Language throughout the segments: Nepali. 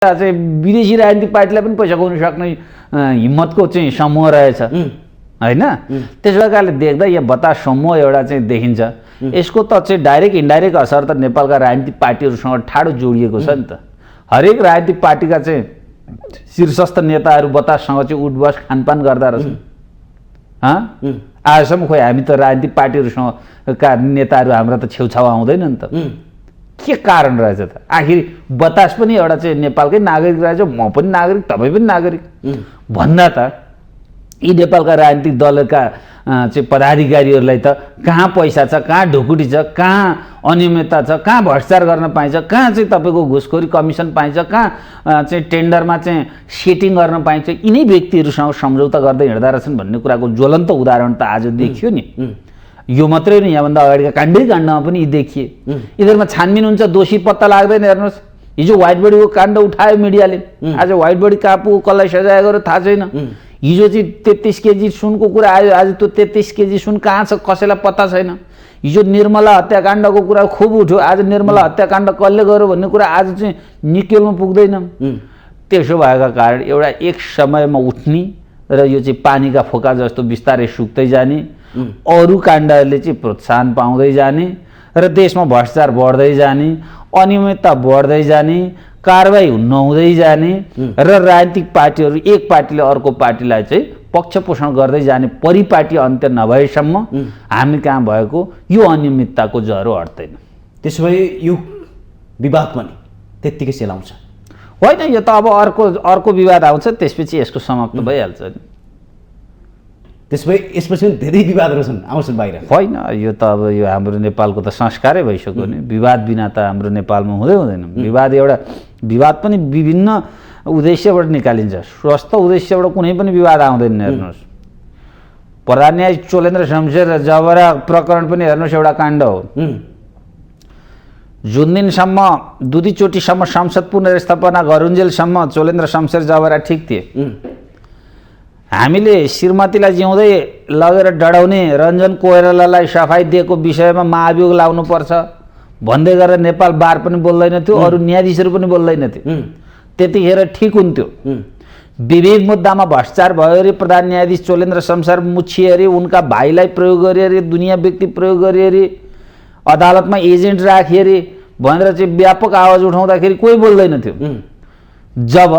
चाहिँ विदेशी राजनीतिक पार्टीलाई पनि पैसा खुवाउन सक्ने हिम्मतको चाहिँ समूह रहेछ हैन। त्यसो कारणले देख्दा यहाँ बतास समूह एउटा चाहिँ देखिन्छ। यसको त चाहिँ डाइरेक्ट इन्डाइरेक्ट असर त नेपालका राजनीतिक पार्टीहरूसँग ठाडो जोडिएको छ नि त। हरेक राजनीतिक पार्टीका चाहिँ शीर्षस्थ नेताहरू बताससँग चाहिँ उठबस खानपान गर्दा रहेछन्। आजसम्म खोइ हामी त राजनीतिक पार्टीहरूसँग का नेताहरू हाम्रो त छेउछाउ आउँदैन नि त। के कारण रहेछ त? आखिर बतास पनि एउटा चाहिँ नेपालकै नागरिक रहेछ, म पनि नागरिक, तपाईँ पनि नागरिक भन्दा त यी नेपालका राजनीतिक दलका चाहिँ पदाधिकारीहरूलाई त कहाँ पैसा छ, कहाँ ढुकुटी छ, कहाँ अनियमितता छ, कहाँ भ्रष्टाचार गर्न पाइन्छ, कहाँ चाहिँ तपाईँको घुसखोरी कमिसन पाइन्छ, कहाँ चाहिँ टेन्डरमा चाहिँ सेटिङ गर्न पाइन्छ, यिनै व्यक्तिहरूसँग सम्झौता गर्दै हिँड्दा रहेछन् भन्ने कुराको ज्वलन्त उदाहरण त आज देखियो नि। यो मात्रै नि, यहाँभन्दा अगाडिका काण्डमा पनि यी देखिए। यिनीहरूमा छानबिन हुन्छ, दोषी पत्ता लाग्दैन। हेर्नुहोस्, हिजो व्हाइट बडीको काण्ड उठायो मिडियाले, आज व्हाइट बडी कहाँ पुग्यो, कसलाई सजाय गर्यो थाहा छैन। हिजो चाहिँ 33 केजी सुनको कुरा आयो, आज त्यो 33 केजी सुन कहाँ छ कसैलाई पत्ता छैन। हिजो निर्मला हत्याकाण्डको कुरा खुब उठ्यो, आज निर्मला हत्याकाण्ड कसले गर्यो भन्ने कुरा आज चाहिँ निकेल्नु पुग्दैन। त्यसो भएका कारण एउटा एक समयमा उठ्ने र यो चाहिँ पानीका फोका जस्तो बिस्तारै सुक्दै जाने, अरू काण्डहरूले चाहिँ प्रोत्साहन पाउँदै जाने र देशमा भ्रष्टाचार बढ्दै जाने, अनियमितता बढ्दै जाने, कारबाही नहुँदै जाने र राजनीतिक पार्टीहरू एक पार्टीले अर्को पार्टीलाई चाहिँ पक्ष पोषण गर्दै जाने परिपाटी अन्त्य नभएसम्म हामी कहाँ भएको यो अनियमितताको ज्वरो हट्दैन। त्यसो भए यो विवाद पनि त्यत्तिकै सेलाउँछ होइन? यो त अब अर्को विवाद आउँछ, त्यसपछि यसको समाप्त भइहाल्छ नि। त्यसो भए यसपछि पनि धेरै विवादहरू छन्, आउँछन् बाहिर? होइन, यो त अब यो हाम्रो नेपालको त संस्कारै भइसक्यो नि। विवाद बिना त हाम्रो नेपालमा हुँदैन। विवाद पनि विभिन्न उद्देश्यबाट निकालिन्छ। स्वस्थ उद्देश्यबाट कुनै पनि विवाद आउँदैन। हेर्नुहोस्, प्रधान न्यायाधीश चोलेन्द्र शमशेर जबरा प्रकरण पनि हेर्नुहोस् एउटा काण्ड हो। जुन दिनसम्म दुईचोटिसम्म संसद पुनर्स्थापना गरुन्जेलसम्म चोलेन्द्र शमशेर जबरा ठिक थिए। हामीले श्रीमतीलाई जिउँदै लगेर डढाउने, रञ्जन कोइरालालाई सफाई दिएको विषयमा महाभियोग लाउनुपर्छ भन्दै गरेर नेपाल बार पनि बोल्दैन थियो, अरू न्यायाधीशहरू पनि बोल्दैन थियो। त्यतिखेर ठिक हुन्थ्यो। विविध मुद्दामा भ्रष्टाचार भयो अरे, प्रधान न्यायाधीश चोलेन्द्र शमशेर मुछिए अरे, उनका भाइलाई प्रयोग गरे अरे, दुनियाँ व्यक्ति प्रयोग गरे अरे, अदालतमा एजेन्ट राखे अरे भनेर चाहिँ व्यापक आवाज उठाउँदाखेरि कोही बोल्दैन थियो। जब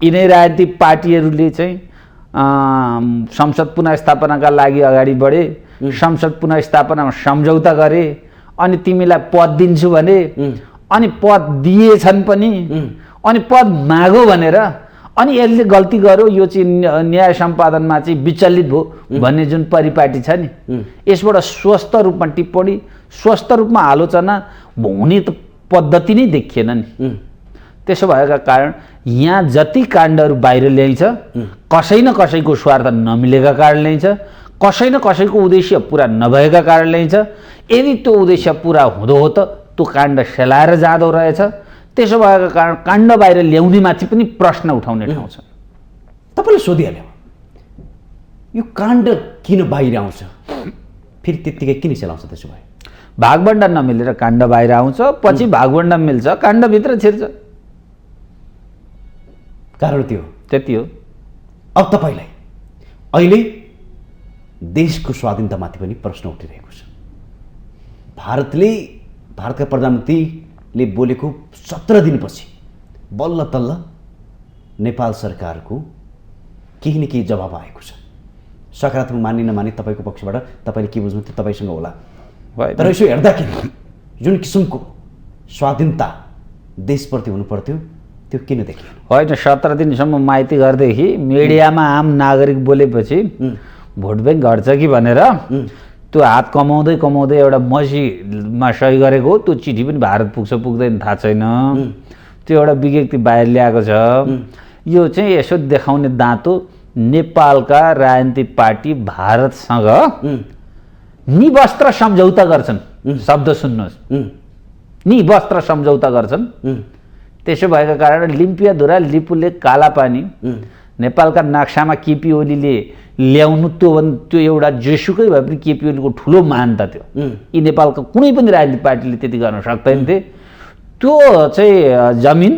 यिनै राजनीतिक पार्टीहरूले चाहिँ संसद पुनर्स्थापनाका लागि अगाडि बढे, संसद पुनर्स्थापनामा सम्झौता गरे, अनि तिमीलाई पद दिन्छु भने, अनि पद दिएछन् पनि, अनि पद मागो भनेर, अनि यसले गल्ती गर्यो, यो चाहिँ न्याय सम्पादनमा चाहिँ विचलित भयो भन्ने जुन परिपाटी छ नि, यसबाट स्वस्थ रूपमा टिप्पणी, स्वस्थ रूपमा आलोचना हुने त पद्धति नै देखिएन नि। त्यसो भएका कारण यहाँ जति काण्डहरू बाहिर ल्याइन्छ, कसै न कसैको स्वार्थ नमिलेका कारण ल्याइन्छ, कसै न कसैको उद्देश्य पुरा नभएका कारण ल्याइन्छ। यदि त्यो उद्देश्य पुरा हुँदो हो त त्यो काण्ड सेलाएर जाँदो रहेछ। त्यसो भएका कारण काण्ड बाहिर ल्याउनेमाथि पनि प्रश्न उठाउने ठाउँ छ। तपाईँले सोधिहाल्यो, यो काण्ड किन बाहिर आउँछ, फेरि त्यत्तिकै किन सेलाउँछ? त्यसो भए भागभण्डा नमिलेर काण्ड बाहिर आउँछ, पछि भागभण्डा मिल्छ, काण्डभित्र छिर्छ। कारण त्यो त्यति हो। अब तपाईँलाई अहिले देशको स्वाधीनतामाथि पनि प्रश्न उठिरहेको छ। भारतका प्रधानमन्त्रीले बोलेको 17 दिनपछि बल्ल तल्ल नेपाल सरकारको केही न केही जवाब आएको छ। सकारात्मक मान्ने नमान्ने तपाईँको पक्षबाट तपाईँले के बुझ्नु त्यो तपाईँसँग होला, तर यसो हेर्दाखेरि जुन किसिमको स्वाधीनता देशप्रति हुनु पर्थ्यो त्यो किन देखियो? होइन, 17 दिनसम्म माइती घरदेखि मिडियामा आम नागरिक बोलेपछि भोट ब्याङ्क घट्छ कि भनेर त्यो हात कमाउँदै कमाउँदै एउटा मसीमा सही गरेको त्यो चिठी पनि भारत पुग्छ पुग्दैन थाहा छैन। त्यो एउटा विज्ञप्ति बाहिर ल्याएको छ। यो चाहिँ यसो देखाउने दाँतो नेपालका राजनीतिक पार्टी भारतसँग निवस्त्र सम्झौता गर्छन्। शब्द सुन्नुहोस्, निवस्त्र सम्झौता गर्छन्। त्यसो भएका कारण लिम्पियाधुरा लिपुलेक कालापानी नेपालका नक्सामा केपी ओलीले ल्याउनु त्यो एउटा जेसुकै भए पनि केपी ओलीको ठुलो मान्यता थियो। यी नेपालका कुनै पनि राजनीतिक पार्टीले त्यति गर्न सक्दैन थिए। त्यो चाहिँ जमिन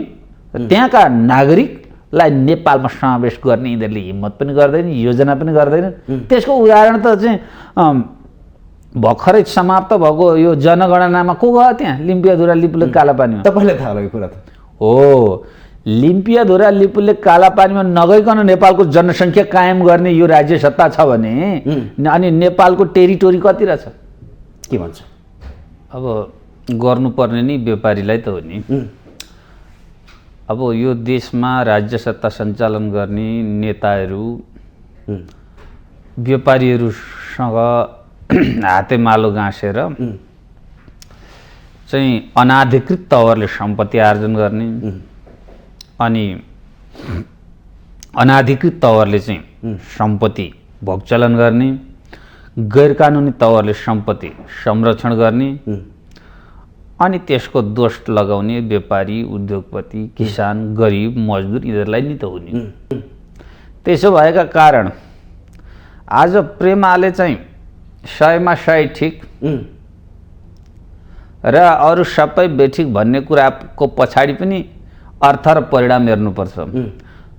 त्यहाँका नागरिकलाई नेपालमा समावेश गर्ने यिनीहरूले हिम्मत पनि गर्दैन, योजना पनि गर्दैन। त्यसको उदाहरण त चाहिँ भर्खरै समाप्त भएको यो जनगणनामा को गयो त्यहाँ लिम्पियाधुरा लिपुलेक कालापानीमा? तपाईँलाई थाहा होला यो कुरा त? हो, लिम्पियाधुरा लिपुलेक कालापानीमा नगइकन नेपालको जनसङ्ख्या कायम गर्ने यो राज्य सत्ता छ भने अनि नेपालको टेरिटोरी कति रहेछ? के भन्छ? अब गर्नुपर्ने नि व्यापारीलाई त हो नि। अब यो देशमा राज्य सत्ता सञ्चालन गर्ने नेताहरू व्यापारीहरूसँग हातेमालो गाँसेर चाहिँ अनाधिकृत तवरले सम्पत्ति आर्जन गर्ने अनि अनाधिकृत तवरले चाहिँ सम्पत्ति भोगचलन गर्ने, गैरकानुनी तवरले सम्पत्ति संरक्षण गर्ने अनि त्यसको दोष लगाउने व्यापारी, उद्योगपति, किसान, गरिब, मजदुर यिनीहरूलाई नि त हो नि। त्यसो भएका कारण आज प्रेमाले चाहिँ 100मा 100 ठिक र अरू सबै बेठिक भन्ने कुराको पछाडि पनि अर्थ र परिणाम हेर्नुपर्छ।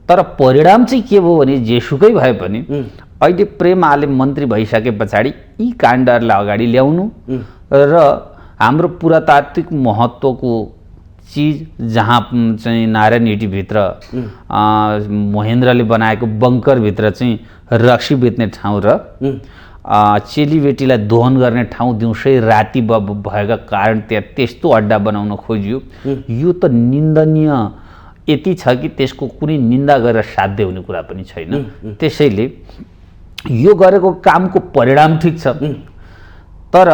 तर परिणाम चाहिँ के भयो भने जेसुकै भए पनि अहिले प्रेमाले मन्त्री भइसके पछाडि यी काण्डहरूलाई अगाडि ल्याउनु र हाम्रो पुरातात्विक महत्त्वको चिज जहाँ चाहिँ नारायण हिटीभित्र महेन्द्रले बनाएको बङ्करभित्र चाहिँ रक्सी बेच्ने ठाउँ र चेलीबेटीलाई दोहन गर्ने ठाउँ दिउँसै राति भएका कारण त्यहाँ त्यस्तो अड्डा बनाउन खोजियो। यो त निन्दनीय यति छ कि त्यसको कुनै निन्दा गरेर साध्य हुने कुरा पनि छैन। त्यसैले यो गरेको कामको परिणाम ठिक छ, तर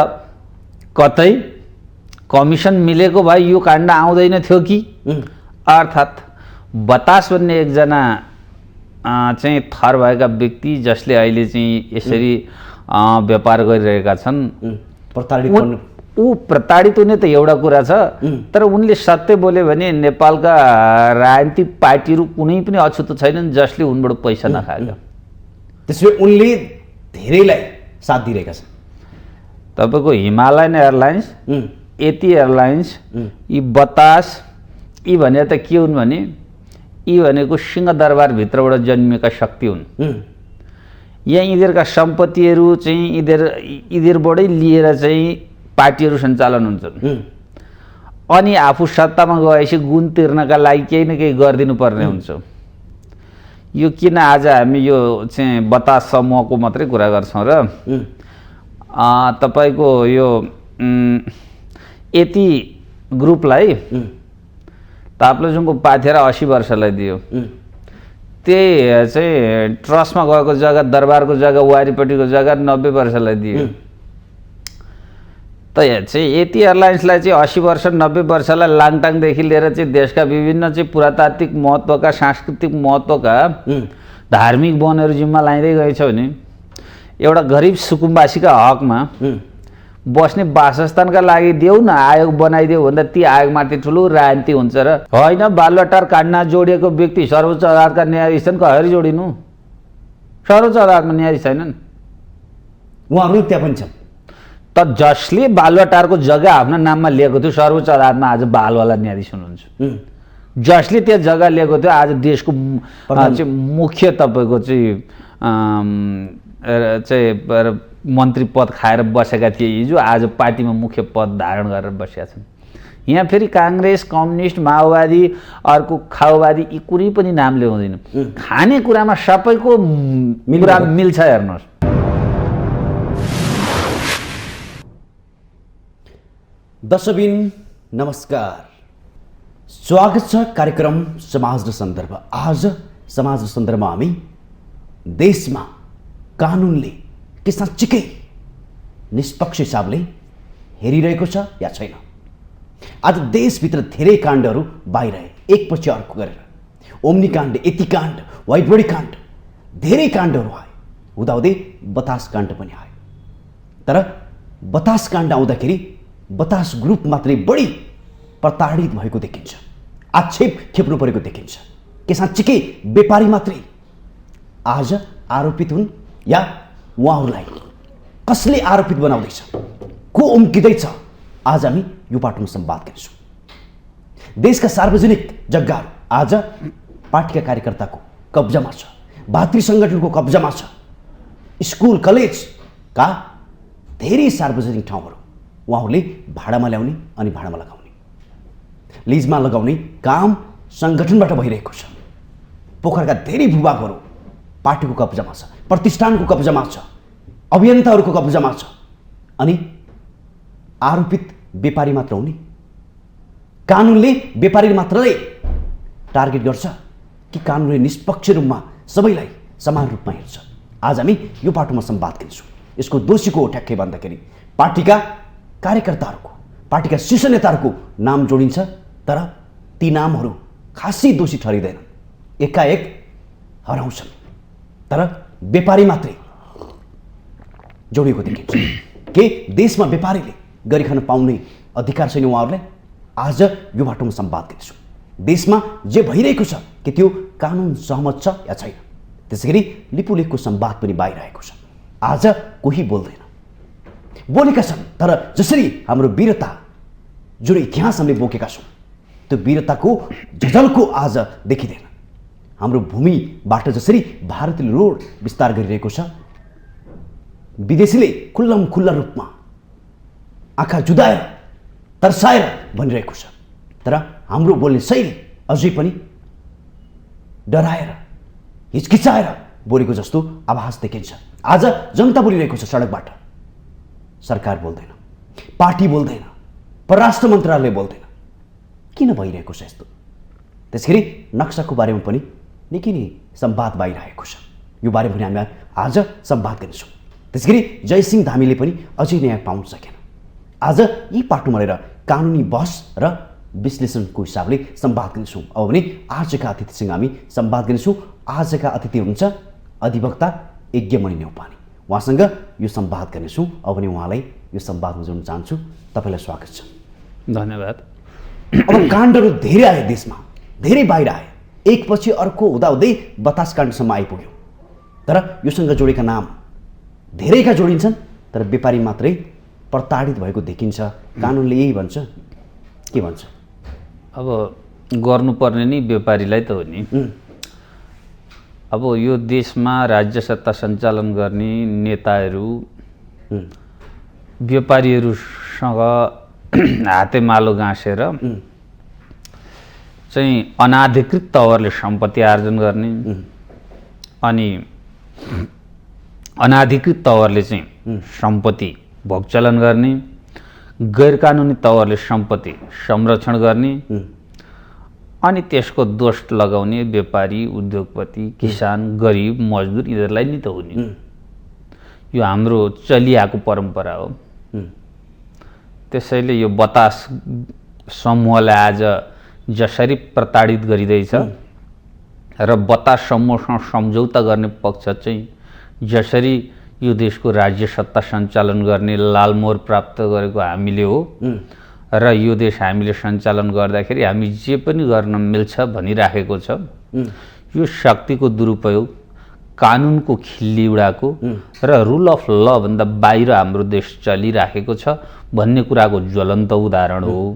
कतै कमिसन मिलेको भए यो काण्ड आउँदैन थियो कि? अर्थात् बतास भन्ने एकजना चाहिँ थर भएका व्यक्ति जसले अहिले चाहिँ यसरी व्यापार गरिरहेका छन्, ऊ प्रताडित हुने त एउटा कुरा छ, तर उनले सत्य बोल्यो भने नेपालका राजनीतिक पार्टीहरू कुनै पनि अछुतो छैनन् जसले उनबाट पैसा नखाएका। त्यसैले उनले धेरैलाई साथ दिइरहेका छन्। तपाईँको हिमालयन एयरलाइन्स, एती एयरलाइन्स, यी बतास, यी भनेर त के हुन् भने यी भनेको सिंहदरबारभित्रबाट जन्मिएका शक्ति हुन्। यहाँ यिनीहरूका सम्पत्तिहरू चाहिँ यिनीहरूबाटै लिएर चाहिँ पार्टीहरू सञ्चालन हुन्छन् अनि आफू सत्तामा गएपछि गुण तिर्नका लागि केही न केही गरिदिनु पर्ने हुन्छ। यो किन आज हामी यो चाहिँ बतास समूहको मात्रै कुरा गर्छौँ र तपाईँको यो यति ग्रुपलाई ताप्लेजुङको पाथेर 80 वर्षलाई दियो। त्यही चाहिँ ट्रस्टमा गएको जग्गा, दरबारको जग्गा, वारीपट्टिको जग्गा 90 वर्षलाई दियो। त चाहिँ यति एयरलाइन्सलाई चाहिँ 80 वर्ष 90 वर्षलाई लाङटाङदेखि लिएर चाहिँ देशका विभिन्न चाहिँ पुरातात्विक महत्त्वका, सांस्कृतिक महत्त्वका धार्मिक वनहरू जिम्मा लाइँदै गएछ भने एउटा गरिब सुकुम्बासीका हकमा बस्ने वासस्थानका लागि देऊ न आयोग बनाइदेऊ भन्दा ती आयोगमाथि ठुलो राजनीति हुन्छ र होइन। बालुवाटार काण्डमा जोडिएको व्यक्ति सर्वोच्च अदालतका न्यायाधीश छन्, कसरी जोडिनु? सर्वोच्च अदालतमा न्यायाधीश छैनन्, उहाँहरू त्यहाँ पनि छन्। त जसले बालुवाटारको जग्गा आफ्नो नाममा लिएको थियो सर्वोच्च अदालतमा आज बालवाला न्यायाधीश हुनुहुन्छ। जसले त्यो जग्गा लिएको थियो आज देशको चाहिँ मुख्य तपाईँको चाहिँ मन्त्री पद खाएर बसेका थिए हिजो, आज पार्टीमा मुख्य पद धारण गरेर बसेका छन्। यहाँ फेरि काङ्ग्रेस, कम्युनिस्ट, माओवादी, अर्को खाओवादी यी कुनै पनि नाम ल्याउँदैन। खाने कुरामा सबैको कुरा मिल्छ। हेर्नुहोस्, दर्शकबिन नमस्कार, स्वागत छ कार्यक्रम समाज र सन्दर्भ। आज समाज र सन्दर्भमा हामी देशमा कानुनले के साँच्चीकै निष्पक्ष हिसाबले हेरिरहेको छ या छैन। आज देशभित्र धेरै काण्डहरू बाहिर आए, एकपछि अर्को गरेर। ओम्नी काण्ड, यति काण्ड, वाइटबडी काण्ड, धेरै काण्डहरू आए। हुँदाहुँदै बतास काण्ड पनि आयो। तर बतास काण्ड आउँदाखेरि बतास ग्रुप मात्रै बढी प्रताडित भएको देखिन्छ, आक्षेप खेप्नु परेको देखिन्छ। के साँच्चीकै व्यापारी मात्रै आज आरोपित हुन् या उहाँहरूलाई कसले आरोपित बनाउँदैछ, को उम्किँदैछ? आज हामी यो पाटोमा संवाद गर्छौँ। देशका सार्वजनिक जग्गाहरू आज पार्टीका कार्यकर्ताको कब्जामा छ, भातृ सङ्गठनको कब्जामा छ। स्कुल कलेजका धेरै सार्वजनिक ठाउँहरू उहाँहरूले भाडामा ल्याउने अनि भाडामा लगाउने, लिजमा लगाउने काम सङ्गठनबाट भइरहेको छ। पोखरका धेरै भूभागहरू पार्टीको कब्जामा छ, प्रतिष्ठानको कब्जामा छ, अभियन्ताहरूको कब्जामा छ। अनि आरोपित व्यापारी मात्र हुने? कानुनले व्यापारी मात्रलाई टार्गेट गर्छ कि कानुनले निष्पक्ष रूपमा सबैलाई समान रूपमा हेर्छ? आज हामी यो पाटोमा संवाद गर्छौँ। यसको दोषीको ठ्याक्कै भन्दाखेरि पार्टीका कार्यकर्ताहरूको, पार्टीका शीर्ष नेताहरूको नाम जोडिन्छ, तर ती नामहरू खासै दोषी ठहरिँदैनन्, एकाएक हराउँछन्। तर व्यापारी मात्रै जोडिएको देखिन्छ। के देशमा व्यापारीले गरिखान पाउने अधिकार छैन उहाँहरूलाई? आज यो बाटोमा संवाद गर्छौँ। देशमा जे भइरहेको छ के त्यो कानुन सहमत छ या छैन? त्यसैगरी लिपुलेखको संवाद पनि बाहिर आएको छ। आज कोही बोल्दैन, बोलेका छन्, तर जसरी हाम्रो वीरता जुन इतिहास हामीले बोकेका छौँ त्यो वीरताको झझल्को आज देखिँदैन। हाम्रो भूमिबाट जसरी भारतले रोड विस्तार गरिरहेको छ, विदेशीले खुल्लम खुल्ला रूपमा आँखा जुदाएर तर्साएर भनिरहेको छ, तर हाम्रो बोल्ने शैली अझै पनि डराएर हिचकिचाएर बोलेको जस्तो आभास देखिन्छ। आज जनता बोलिरहेको छ सडकबाट, सरकार बोल्दैन, पार्टी बोल्दैन, परराष्ट्र मन्त्रालय बोल्दैन। किन भइरहेको छ यस्तो? त्यसैगरी नक्साको बारेमा पनि निकै नै संवाद बाहिर आएको छ। यो बारेमा पनि हामी आज संवाद गर्छौँ। त्यसैगरी जयसिंह धामीले पनि अझै न्याय पाउन सकेन। आज यी पाटोमा रहेर कानुनी बहस र विश्लेषणको हिसाबले संवाद गर्छौँ। अब भने आजका अतिथिसँग हामी संवाद गर्छौँ। आजका अतिथि हुनुहुन्छ अधिवक्ता यज्ञमणि न्यौपाने। उहाँसँग यो संवाद गर्नेछौँ। अब भने उहाँलाई यो संवादमा जोड्न चाहन्छु। तपाईँलाई स्वागत छ। धन्यवाद। अब काण्डहरू धेरै आए, देशमा धेरै बाहिर आए, एकपछि अर्को हुँदाहुँदै बतास काण्डसम्म आइपुग्यो। तर योसँग जोडेका नाम धेरैका जोडिन्छन्, तर व्यापारी मात्रै प्रताडित भएको देखिन्छ। कानुनले यही भन्छ, के भन्छ? अब गर्नुपर्ने नि व्यापारीलाई त हो नि। अब यो देशमा राज्य सत्ता सञ्चालन गर्ने नेताहरू व्यापारीहरूसँग हातेमालो गाँसेर चाहिँ अनाधिकृत तवरले सम्पत्ति आर्जन गर्ने अनि अनाधिकृत तवरले चाहिँ सम्पत्ति भोगचलन गर्ने, गैरकानुनी तवरले सम्पत्ति संरक्षण गर्ने अनि त्यसको दोष लगाउने व्यापारी, उद्योगपति, किसान, गरिब, मजदुर यिनीहरूलाई नि त हो नि। यो हाम्रो चलिआएको परम्परा हो। त्यसैले यो बतास समूहलाई आज जसरी प्रताडित गरिँदैछ र बतास समूहसँग सम्झौता गर्ने पक्ष चाहिँ जसरी यो देशको राज्य सत्ता सञ्चालन गर्ने लालमोहर प्राप्त गरेको हामीले हो र यो देश हामीले सञ्चालन गर्दाखेरि हामी जे पनि गर्न मिल्छ भनिराखेको छ। यो शक्तिको दुरुपयोग, कानुनको खिल्ली उडाको र रुल अफ ल भन्दा बाहिर हाम्रो देश चलिराखेको छ भन्ने कुराको ज्वलन्त उदाहरण हो।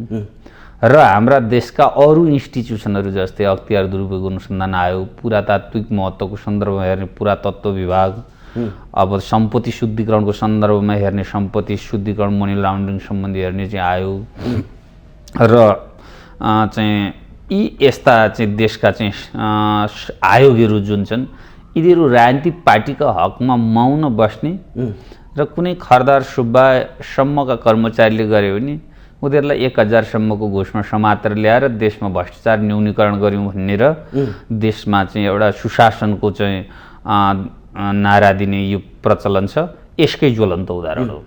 र हाम्रा देशका अरू इन्स्टिट्युसनहरू जस्तै अख्तियार दुरुपयोग अनुसन्धान आयोग, पुरातात्विक महत्त्वको सन्दर्भमा हेर्ने पुरातत्त्व विभाग, अब सम्पत्ति शुद्धिकरणको सन्दर्भमा हेर्ने सम्पत्ति शुद्धिकरण मनी लाउन्ड्रिङ सम्बन्धी हेर्ने चाहिँ आयोग र चाहिँ यी यस्ता चाहिँ देशका चाहिँ आयोगहरू जुन छन् यिनीहरू राजनीतिक पार्टीका हकमा मौन बस्ने र कुनै खरदार सुब्बासम्मका कर्मचारीले गर्यो भने उनीहरूलाई 1000 सम्मको घुसमा समातेर ल्याएर देशमा भ्रष्टाचार न्यूनीकरण गऱ्यौँ भन्ने र देशमा चाहिँ एउटा सुशासनको चाहिँ नारा दिने यो प्रचलन छ। यसकै ज्वलन्त उदाहरण हो।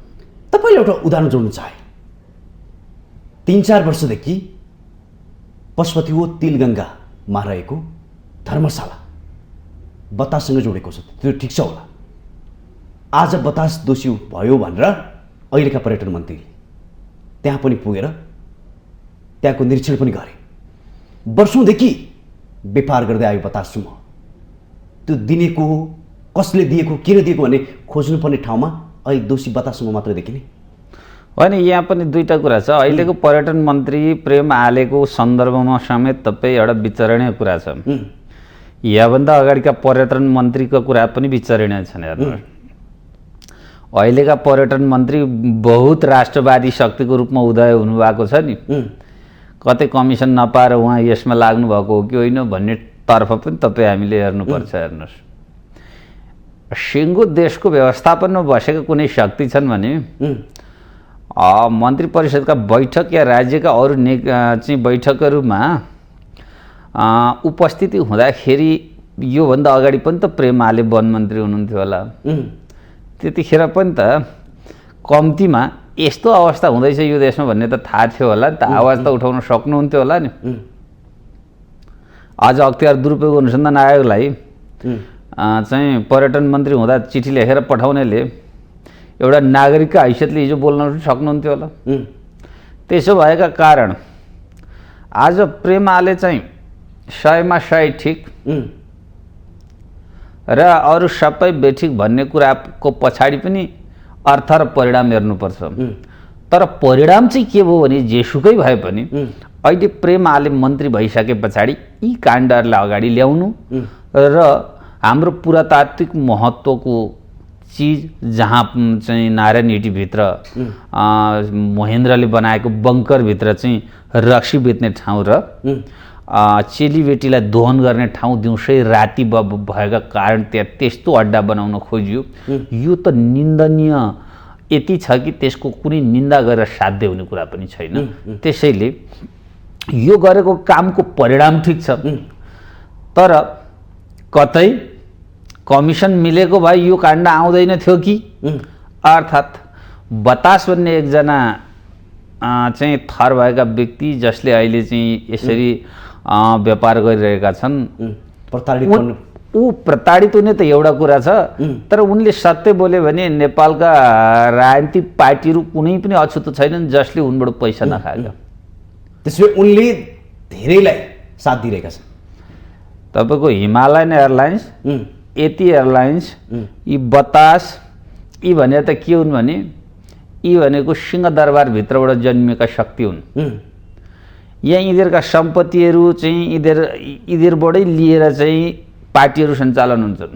तपाईँले एउटा उदाहरण जोड्न चाहे। 3-4 वर्षदेखि पशुपति हो तिलगङ्गामा रहेको धर्मशाला बताससँग जोडेको छ। त्यो ठिक छ होला। आज बतास दोषी भयो भनेर अहिलेका पर्यटन मन्त्रीले त्यहाँ पनि पुगेर त्यहाँको निरीक्षण पनि गरे। वर्षौँदेखि व्यापार गर्दै आयो बतास समूह। त्यो दिनेको हो, कसले दिएको, किन दिएको भन्ने खोज्नुपर्ने ठाउँमा अहिले दोषी बतास समूह मात्र देखिने होइन यहाँ पनि दुईटा कुरा छ। अहिलेको पर्यटन मन्त्री प्रेम आलेको सन्दर्भमा समेत तपाईँ एउटा विचारणीय कुरा छ। यहाँभन्दा अगाडिका पर्यटन मन्त्रीको कुरा पनि विचारणीय छन्। हेर्नु, अहिलेका पर्यटन मन्त्री बहुत राष्ट्रवादी शक्तिको रूपमा उदय हुनुभएको छ नि। कतै कमिसन नपाएर उहाँ यसमा लाग्नु भएको हो कि होइन भन्ने तर्फ पनि तपाईँ हामीले हेर्नुपर्छ। हेर्नुहोस्, सिङ्गो देशको व्यवस्थापनमा बसेका कुनै शक्ति छन् भने मन्त्री परिषदका बैठक या राज्यका अरू चाहिँ बैठकहरूमा उपस्थिति हुँदाखेरि योभन्दा अगाडि पनि त प्रेम आले वन मन्त्री हुनुहुन्थ्यो होला। त्यतिखेर पनि त कम्तीमा यस्तो अवस्था हुँदैछ यो देशमा भन्ने त थाहा थियो होला नि त, आवाज त उठाउन सक्नुहुन्थ्यो होला नि। आज अख्तियार दुरुपयोग अनुसन्धान आयोगलाई चाहिँ पर्यटन मन्त्री हुँदा चिठी लेखेर पठाउनेले एउटा नागरिकका हैसियतले हिजो बोल्न सक्नुहुन्थ्यो होला। त्यसो भएका कारण आज प्रेम आले चाहिँ 100मा 100 ठिक र अरू सबै बेठिक भन्ने कुराको पछाडि पनि अर्थ र परिणाम हेर्नुपर्छ। तर परिणाम चाहिँ के भयो भने जेसुकै भए पनि अहिले प्रेम आले मन्त्री भइसके पछाडि यी काण्डहरूलाई अगाडि ल्याउनु र हाम्रो पुरातात्विक महत्त्वको चिज जहाँ चाहिँ नारायण हिटीभित्र महेन्द्रले बनाएको बङ्करभित्र चाहिँ रक्सी बेच्ने ठाउँ र चेलीबेटीलाई दोहन गर्ने ठाउँ दिउँसै राति भएका कारण त्यहाँ त्यस्तो अड्डा बनाउन खोजियो। यो त निन्दनीय यति छ कि त्यसको कुनै निन्दा गरेर साध्य हुने कुरा पनि छैन। त्यसैले यो गरेको कामको परिणाम ठिक छ, तर कतै कमिसन मिलेको भए यो काण्ड आउँदैन थियो कि। अर्थात् बतास भन्ने एकजना चाहिँ थर भएका व्यक्ति जसले अहिले चाहिँ यसरी व्यापार गरिरहेका छन्, ऊ प्रताडित हुने त एउटा कुरा छ, तर उनले सत्य बोल्यो भने नेपालका राजनीतिक पार्टीहरू कुनै पनि अछुतो छैनन् जसले उनबाट पैसा नखाएका। त्यसैले उनले धेरैलाई साथ दिइरहेका छन्। तपाईँको हिमालयन एयरलाइन्स, एती एयरलाइन्स, यी बतास, यी भनेर त के हुन् भने यी भनेको सिंहदरबारभित्रबाट जन्मिएका शक्ति हुन्। यहाँ यिनीहरूका सम्पत्तिहरू चाहिँ यिनीहरूबाटै लिएर चाहिँ पार्टीहरू सञ्चालन हुन्छन्।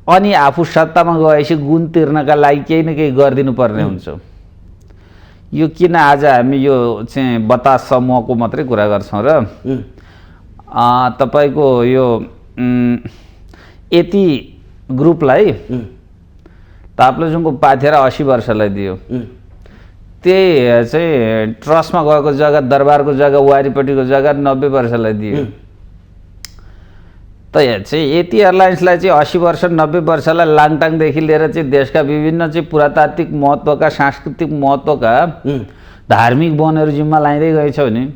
अनि आफू सत्तामा गएपछि गुण तिर्नका लागि केही न केही गरिदिनु पर्ने हुन्छ। यो किन आज हामी यो चाहिँ बतास समूहको मात्रै कुरा गर्छौँ र तपाईँको यो यति ग्रुपलाई ताप्लेजुङको पाथेर 80 वर्षलाई दियो। त्यही चाहिँ ट्रस्टमा गएको जग्गा, दरबारको जग्गा, वारीपट्टिको जग्गा 90 वर्षलाई दियो। त चाहिँ यति एयरलाइन्सलाई चाहिँ 80 वर्ष 90 वर्षलाई लाङटाङदेखि लिएर चाहिँ देशका विभिन्न चाहिँ पुरातात्विक महत्त्वका, सांस्कृतिक महत्त्वका धार्मिक वनहरू जिम्मा लाइँदै गएछ भने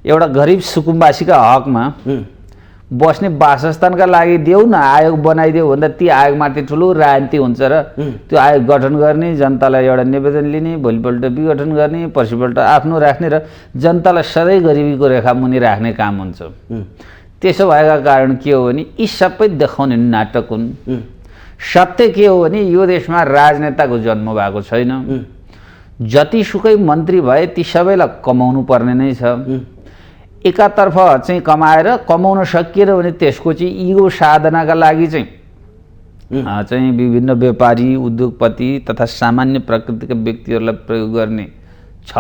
एउटा गरिब सुकुम्बासीका हकमा बस्ने वासस्थानका लागि देऊ न, आयोग बनाइदेऊ भन्दा ती आयोगमाथि ठुलो राजनीति हुन्छ र त्यो आयोग गठन गर्ने, जनतालाई एउटा निवेदन लिने, भोलिपल्ट विघटन गर्ने, पर्सिपल्ट आफ्नो राख्ने र जनतालाई सधैँ गरिबीको रेखा मुनि राख्ने काम हुन्छ। त्यसो भएका कारण के हो भने यी सबै देखाउने नाटक हुन्। सत्य के हो भने यो देशमा राजनेताको जन्म भएको छैन। जतिसुकै मन्त्री भए ती सबैलाई कमाउनु पर्ने नै छ। एकातर्फ चाहिँ कमाएर कमाउन सकिएन भने त्यसको चाहिँ इगो साधनाका लागि चाहिँ विभिन्न व्यापारी, उद्योगपति तथा सामान्य प्रकृतिका व्यक्तिहरूलाई प्रयोग गर्ने छ।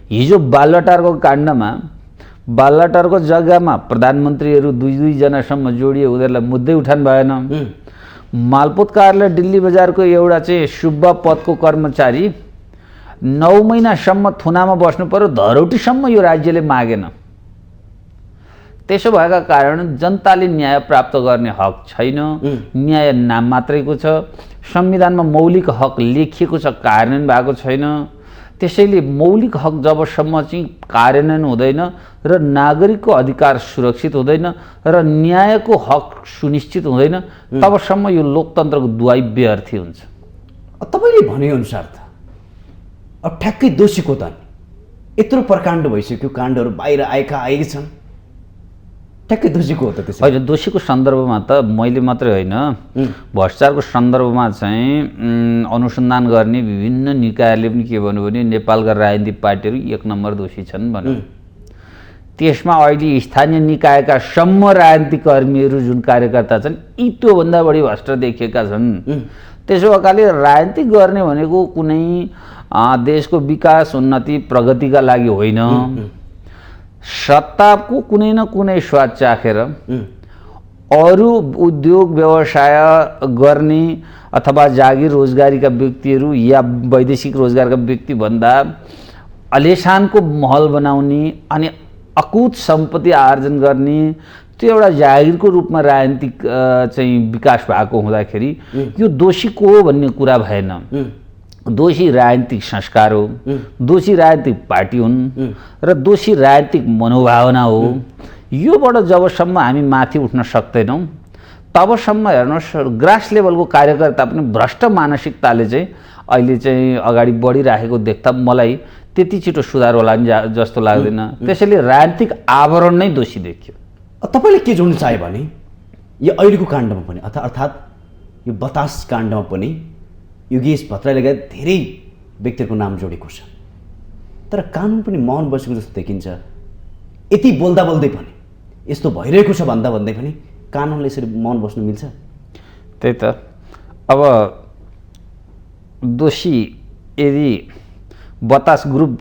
हिजो बालुवाटारको काण्डमा बालुवाटारको जग्गामा प्रधानमन्त्रीहरू 2-2 जनासम्म जोडिए, उनीहरूलाई मुद्दै उठान भएन। मालपोत कार्यालय दिल्ली बजारको एउटा चाहिँ सुब्बा पदको कर्मचारी 9 महिनासम्म थुनामा बस्नु पर्यो, धरौटीसम्म यो राज्यले मागेन। त्यसो भएका कारण जनताले न्याय प्राप्त गर्ने हक छैन। न्याय नाम मात्रैको छ। संविधानमा मौलिक हक लेखिएको छ, कार्यान्वयन भएको छैन। त्यसैले मौलिक हक जबसम्म चाहिँ कार्यान्वयन हुँदैन र नागरिकको अधिकार सुरक्षित हुँदैन र न्यायको हक सुनिश्चित हुँदैन, तबसम्म यो लोकतन्त्रको दुवाई व्यर्थी हुन्छ। तपाईँले भनेअनुसार त अब ठ्याक्कै दोषी को त? यत्रो प्रकाण्ड भइसक्यो, काण्डहरू बाहिर आएका छन्, ठ्याक्कै दोषीको हो त त्यसो। होइन, दोषीको सन्दर्भमा त मैले मात्रै होइन, भ्रष्टाचारको सन्दर्भमा चाहिँ अनुसन्धान गर्ने विभिन्न निकायले पनि के भन्यो भने नेपालका राजनीतिक पार्टीहरू 1 नम्बर दोषी छन् भन्यो। त्यसमा अहिले स्थानीय निकायका सम्म राजनीतिक कर्मीहरू जुन कार्यकर्ता छन् यी त्योभन्दा बढी भ्रष्ट देखिएका छन्। त्यसो भएकाले राजनीति गर्ने भनेको कुनै देशको विकास उन्नति प्रगतिका लागि होइन, सत्ताको कुनै न कुनै स्वाद चाखेर अरू उद्योग व्यवसाय गर्ने अथवा जागिर रोजगारीका व्यक्तिहरू या वैदेशिक रोजगारका व्यक्तिभन्दा अलेसानको महल बनाउने अनि अकुत सम्पत्ति आर्जन गर्ने त्यो एउटा जागिरको रूपमा राजनीतिक चाहिँ विकास भएको हुँदाखेरि यो दोषी को हो भन्ने कुरा भएन। दोषी राजनीतिक संस्कार हो, दोषी राजनीतिक पार्टी हुन् र दोषी राजनीतिक मनोभावना हो। योबाट जबसम्म हामी माथि उठ्न सक्दैनौँ तबसम्म हेर्नुहोस् ग्रास लेभलको कार्यकर्ता पनि भ्रष्ट मानसिकताले चाहिँ अहिले चाहिँ अगाडि बढिराखेको देख्दा मलाई त्यति छिटो सुधार होला नि जस्तो लाग्दैन। त्यसैले राजनीतिक आवरण नै दोषी देखियो। तपाईँले के जोड्न चाह्यो भने यो अहिलेको काण्डमा पनि अर्थात् यो बतास काण्डमा पनि योगेश भट्टराई लगायत धेरै व्यक्तिहरूको नाम जोडेको छ, तर कानुन पनि मौन बसेको जस्तो देखिन्छ। यति बोल्दा बोल्दै पनि यस्तो भइरहेको छ भन्दा भन्दै पनि कानुनले यसरी मौन बस्नु मिल्छ? त्यही त। अब दोषी यदि बतास ग्रुप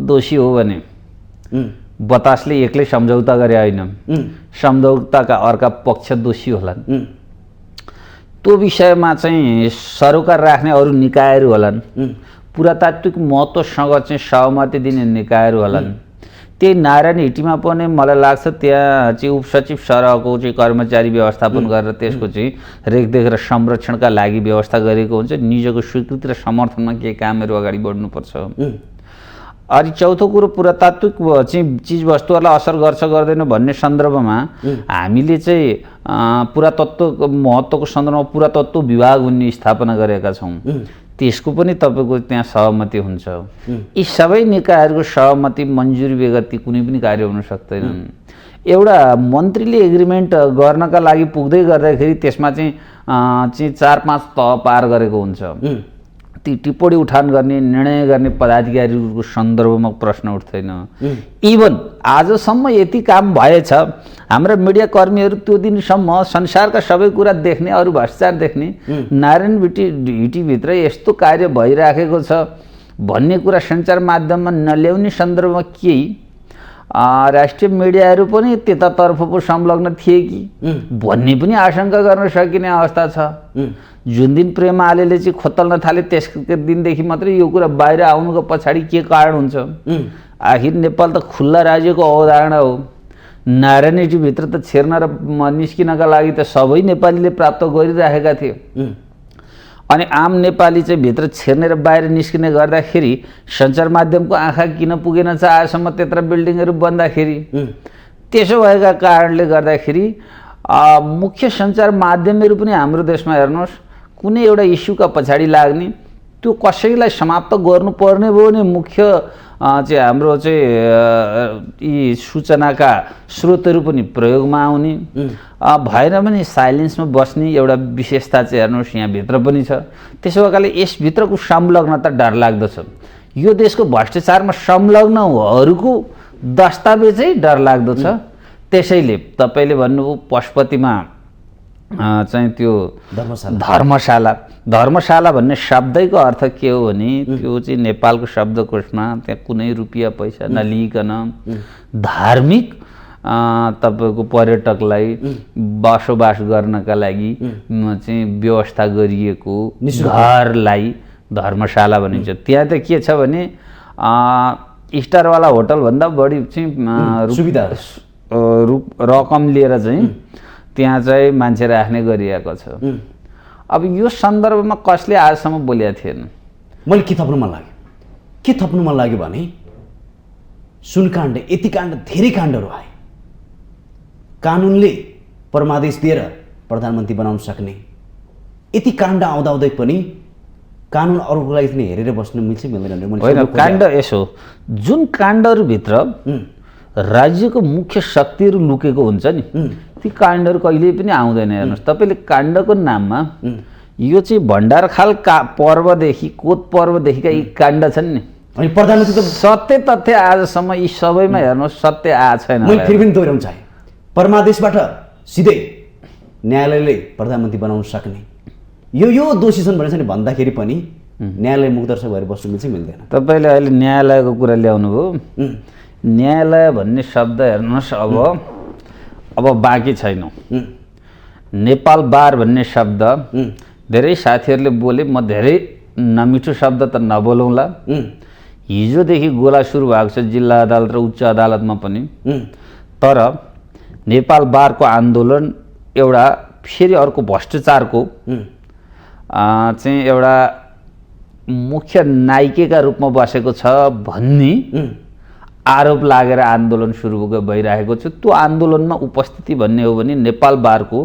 दोषी हो भने बतासले एक्लै सम्झौता गरे होइन, सम्झौताका अर्का पक्ष दोषी होलान्। त्यो विषयमा चाहिँ सरोकार राख्ने अरू निकायहरू होलान्, पुरातात्विक महत्त्वसँग चाहिँ सहमति दिने निकायहरू होलान्। त्यही नारायण हिटीमा पनि मलाई लाग्छ त्यहाँ चाहिँ उपसचिव सरहको चाहिँ कर्मचारी व्यवस्थापन गरेर त्यसको चाहिँ रेखदेख र संरक्षणका लागि व्यवस्था गरेको हुन्छ। निजको स्वीकृति र समर्थनमा केही कामहरू अगाडि बढ्नुपर्छ। अनि चौथो कुरो पुरातात्विक चाहिँ चिजवस्तुहरूलाई असर गर्छ गर्दैन भन्ने सन्दर्भमा हामीले चाहिँ पुरातत्त्वको महत्त्वको सन्दर्भमा पुरातत्त्व विभाग भन्ने स्थापना गरेका छौँ। त्यसको पनि तपाईँको त्यहाँ सहमति हुन्छ। यी सबै निकायहरूको सहमति मन्जुरी बेगर ती कुनै पनि कार्य हुन सक्दैनन्। एउटा मन्त्रीले एग्रिमेन्ट गर्नका लागि पुग्दै गर्दाखेरि त्यसमा चाहिँ 4-5 तह पार गरेको हुन्छ। ती टिप्पणी उठान गर्ने निर्णय गर्ने पदाधिकारीहरूको सन्दर्भमा प्रश्न उठ्दैन। इभन आजसम्म यति काम भएछ, हाम्रा मिडिया कर्मीहरू त्यो दिनसम्म संसारका सबै कुरा देख्ने, अरू भ्रष्टाचार देख्ने, नारायण हिटीभित्र यस्तो कार्य भइराखेको छ भन्ने कुरा सञ्चार माध्यममा नल्याउने सन्दर्भमा केही राष्ट्रिय मिडियाहरू पनि त्यतातर्फ पो संलग्न थिए कि भन्ने पनि आशंका गर्न सकिने अवस्था छ। जुन दिन प्रेम आलेले चाहिँ खोतल्न थाले त्यसको दिनदेखि मात्रै यो कुरा बाहिर आउनुको पछाडि के कारण हुन्छ? आखिर नेपाल त खुल्ला राज्यको अवधारणा हो। नारायण हिटीभित्र त छिर्न र निस्किनका लागि त सबै नेपालीले प्राप्त गरिराखेका थिए। अनि आम नेपाली चाहिँ भित्र छिर्ने र बाहिर निस्किने गर्दाखेरि सञ्चार माध्यमको आँखा किन पुगेन छ आजसम्म त्यत्र बिल्डिङहरू बन्दाखेरि? त्यसो भएका कारणले गर्दाखेरि मुख्य सञ्चार माध्यमहरू पनि हाम्रो देशमा हेर्नुहोस् कुनै एउटा इस्युका पछाडि लाग्ने, त्यो कसैलाई समाप्त गर्नुपर्ने भयो भने मुख्य चाहिँ हाम्रो चाहिँ यी सूचनाका स्रोतहरू पनि प्रयोगमा आउने, भएन भने साइलेन्समा बस्ने एउटा विशेषता चाहिँ हेर्नुहोस् यहाँभित्र पनि छ। त्यसो भएकाले यसभित्रको संलग्नता डरलाग्दो छ। यो देशको भ्रष्टाचारमा संलग्नहरूको दस्तावेजै डरलाग्दो छ। त्यसैले तपाईँले भन्नुभयो पशुपतिमा चाहिँ त्यो धर्मशाला भन्ने शब्दको अर्थ के हो भने त्यो चाहिँ नेपालको शब्दकोशमा त्यहाँ कुनै रुपियाँ पैसा नलिइकन धार्मिक तपाईँको पर्यटकलाई बसोबास गर्नका लागि चाहिँ व्यवस्था गरिएको घरलाई धर्मशाला भनिन्छ। त्यहाँ त के छ भने स्टारवाला होटलभन्दा बढी चाहिँ सुविधा रकम लिएर चाहिँ त्यहाँ चाहिँ मान्छे राख्ने गरिएको छ। अब यो सन्दर्भमा कसले आजसम्म बोलेको थिएन? मैले के थप्नु मन लाग्यो भने सुनकाण्ड यति काण्ड धेरै काण्डहरू आए। कानुनले परमादेश दिएर प्रधानमन्त्री बनाउन सक्ने यति काण्ड आउँदाउँदै पनि कानुन अरूको लागि पनि हेरेर बस्नु मिल्छ मिल्दैन? होइन, काण्ड यसो जुन काण्डहरूभित्र राज्यको मुख्य शक्तिहरू लुकेको हुन्छ नि, ती काण्डहरू कहिल्यै पनि आउँदैन। हेर्नुहोस्, तपाईँले काण्डको नाममा यो चाहिँ भण्डारखाल पर्वदेखि कोत पर्वदेखिका यी काण्ड छन् नि, अनि प्रधानमन्त्री त सत्य तथ्य आजसम्म यी सबैमा हेर्नुहोस् सत्य आएको छैन। मैले फेरि पनि दोहोऱ्याउन चाहेँ, परमादेशबाट सिधै न्यायालयले प्रधानमन्त्री बनाउन सक्ने यो दोषी छन् भनेर चाहिँ भन्दाखेरि पनि न्यायालय मुखदर्शक भएर बस्नु मिल्छ मिल्दैन? तपाईँले अहिले न्यायालयको कुरा ल्याउनु भयो। न्यायालय भन्ने शब्द हेर्नुहोस् अब बाँकी छैन। नेपाल बार भन्ने शब्द धेरै साथीहरूले बोले, म धेरै नमिठो शब्द त नबोलौँला। हिजोदेखि गोला सुरु भएको छ जिल्ला अदालत र उच्च अदालतमा पनि। तर नेपाल बारको आन्दोलन एउटा फेरि अर्को भ्रष्टाचारको चाहिँ एउटा मुख्य नायिकेका रूपमा बसेको छ भन्ने आरोप लागेर आन्दोलन सुरु भइरहेको छ। त्यो आन्दोलनमा उपस्थिति भन्ने हो भने नेपाल बारको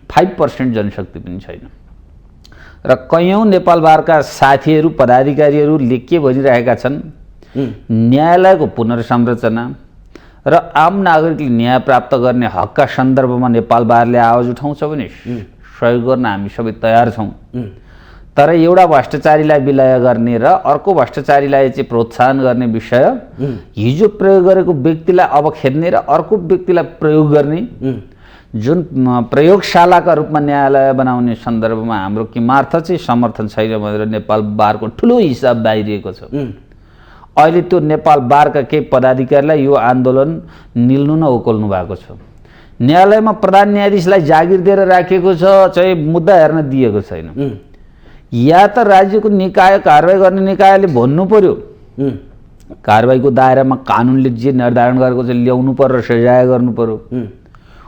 5% जनशक्ति पनि छैन। र कैयौँ नेपाल बारका साथीहरू पदाधिकारीहरूले के भनिरहेका छन्, न्यायालयको पुनर्संरचना र आम नागरिकले न्याय प्राप्त गर्ने हकका सन्दर्भमा नेपाल बारले आवाज उठाउँछ भने सहयोग गर्न हामी सबै तयार छौँ। तर एउटा भ्रष्टाचारीलाई विलय गर्ने र अर्को भ्रष्टाचारीलाई चाहिँ प्रोत्साहन गर्ने विषय, हिजो प्रयोग गरेको व्यक्तिलाई अब खेद्ने र अर्को व्यक्तिलाई प्रयोग गर्ने, जुन प्रयोगशालाका रूपमा न्यायालय बनाउने सन्दर्भमा हाम्रो किमार्थ चाहिँ समर्थन छैन भनेर नेपाल बारको ठुलो हिसाब बाहिरिएको छ। अहिले त्यो नेपाल बारका केही पदाधिकारीलाई यो आन्दोलन निल्नु न उकोल्नु भएको छ। न्यायालयमा प्रधान न्यायाधीशलाई जागिर दिएर राखिएको छ, चाहिँ मुद्दा हेर्न दिएको छैन। या त राज्यको निकाय कारबाही गर्ने निकायले भन्नु पर्यो, कारबाहीको दायरामा कानुनले जे निर्धारण गरेको छ ल्याउनु पर्यो, सजाय गर्नु पर्यो।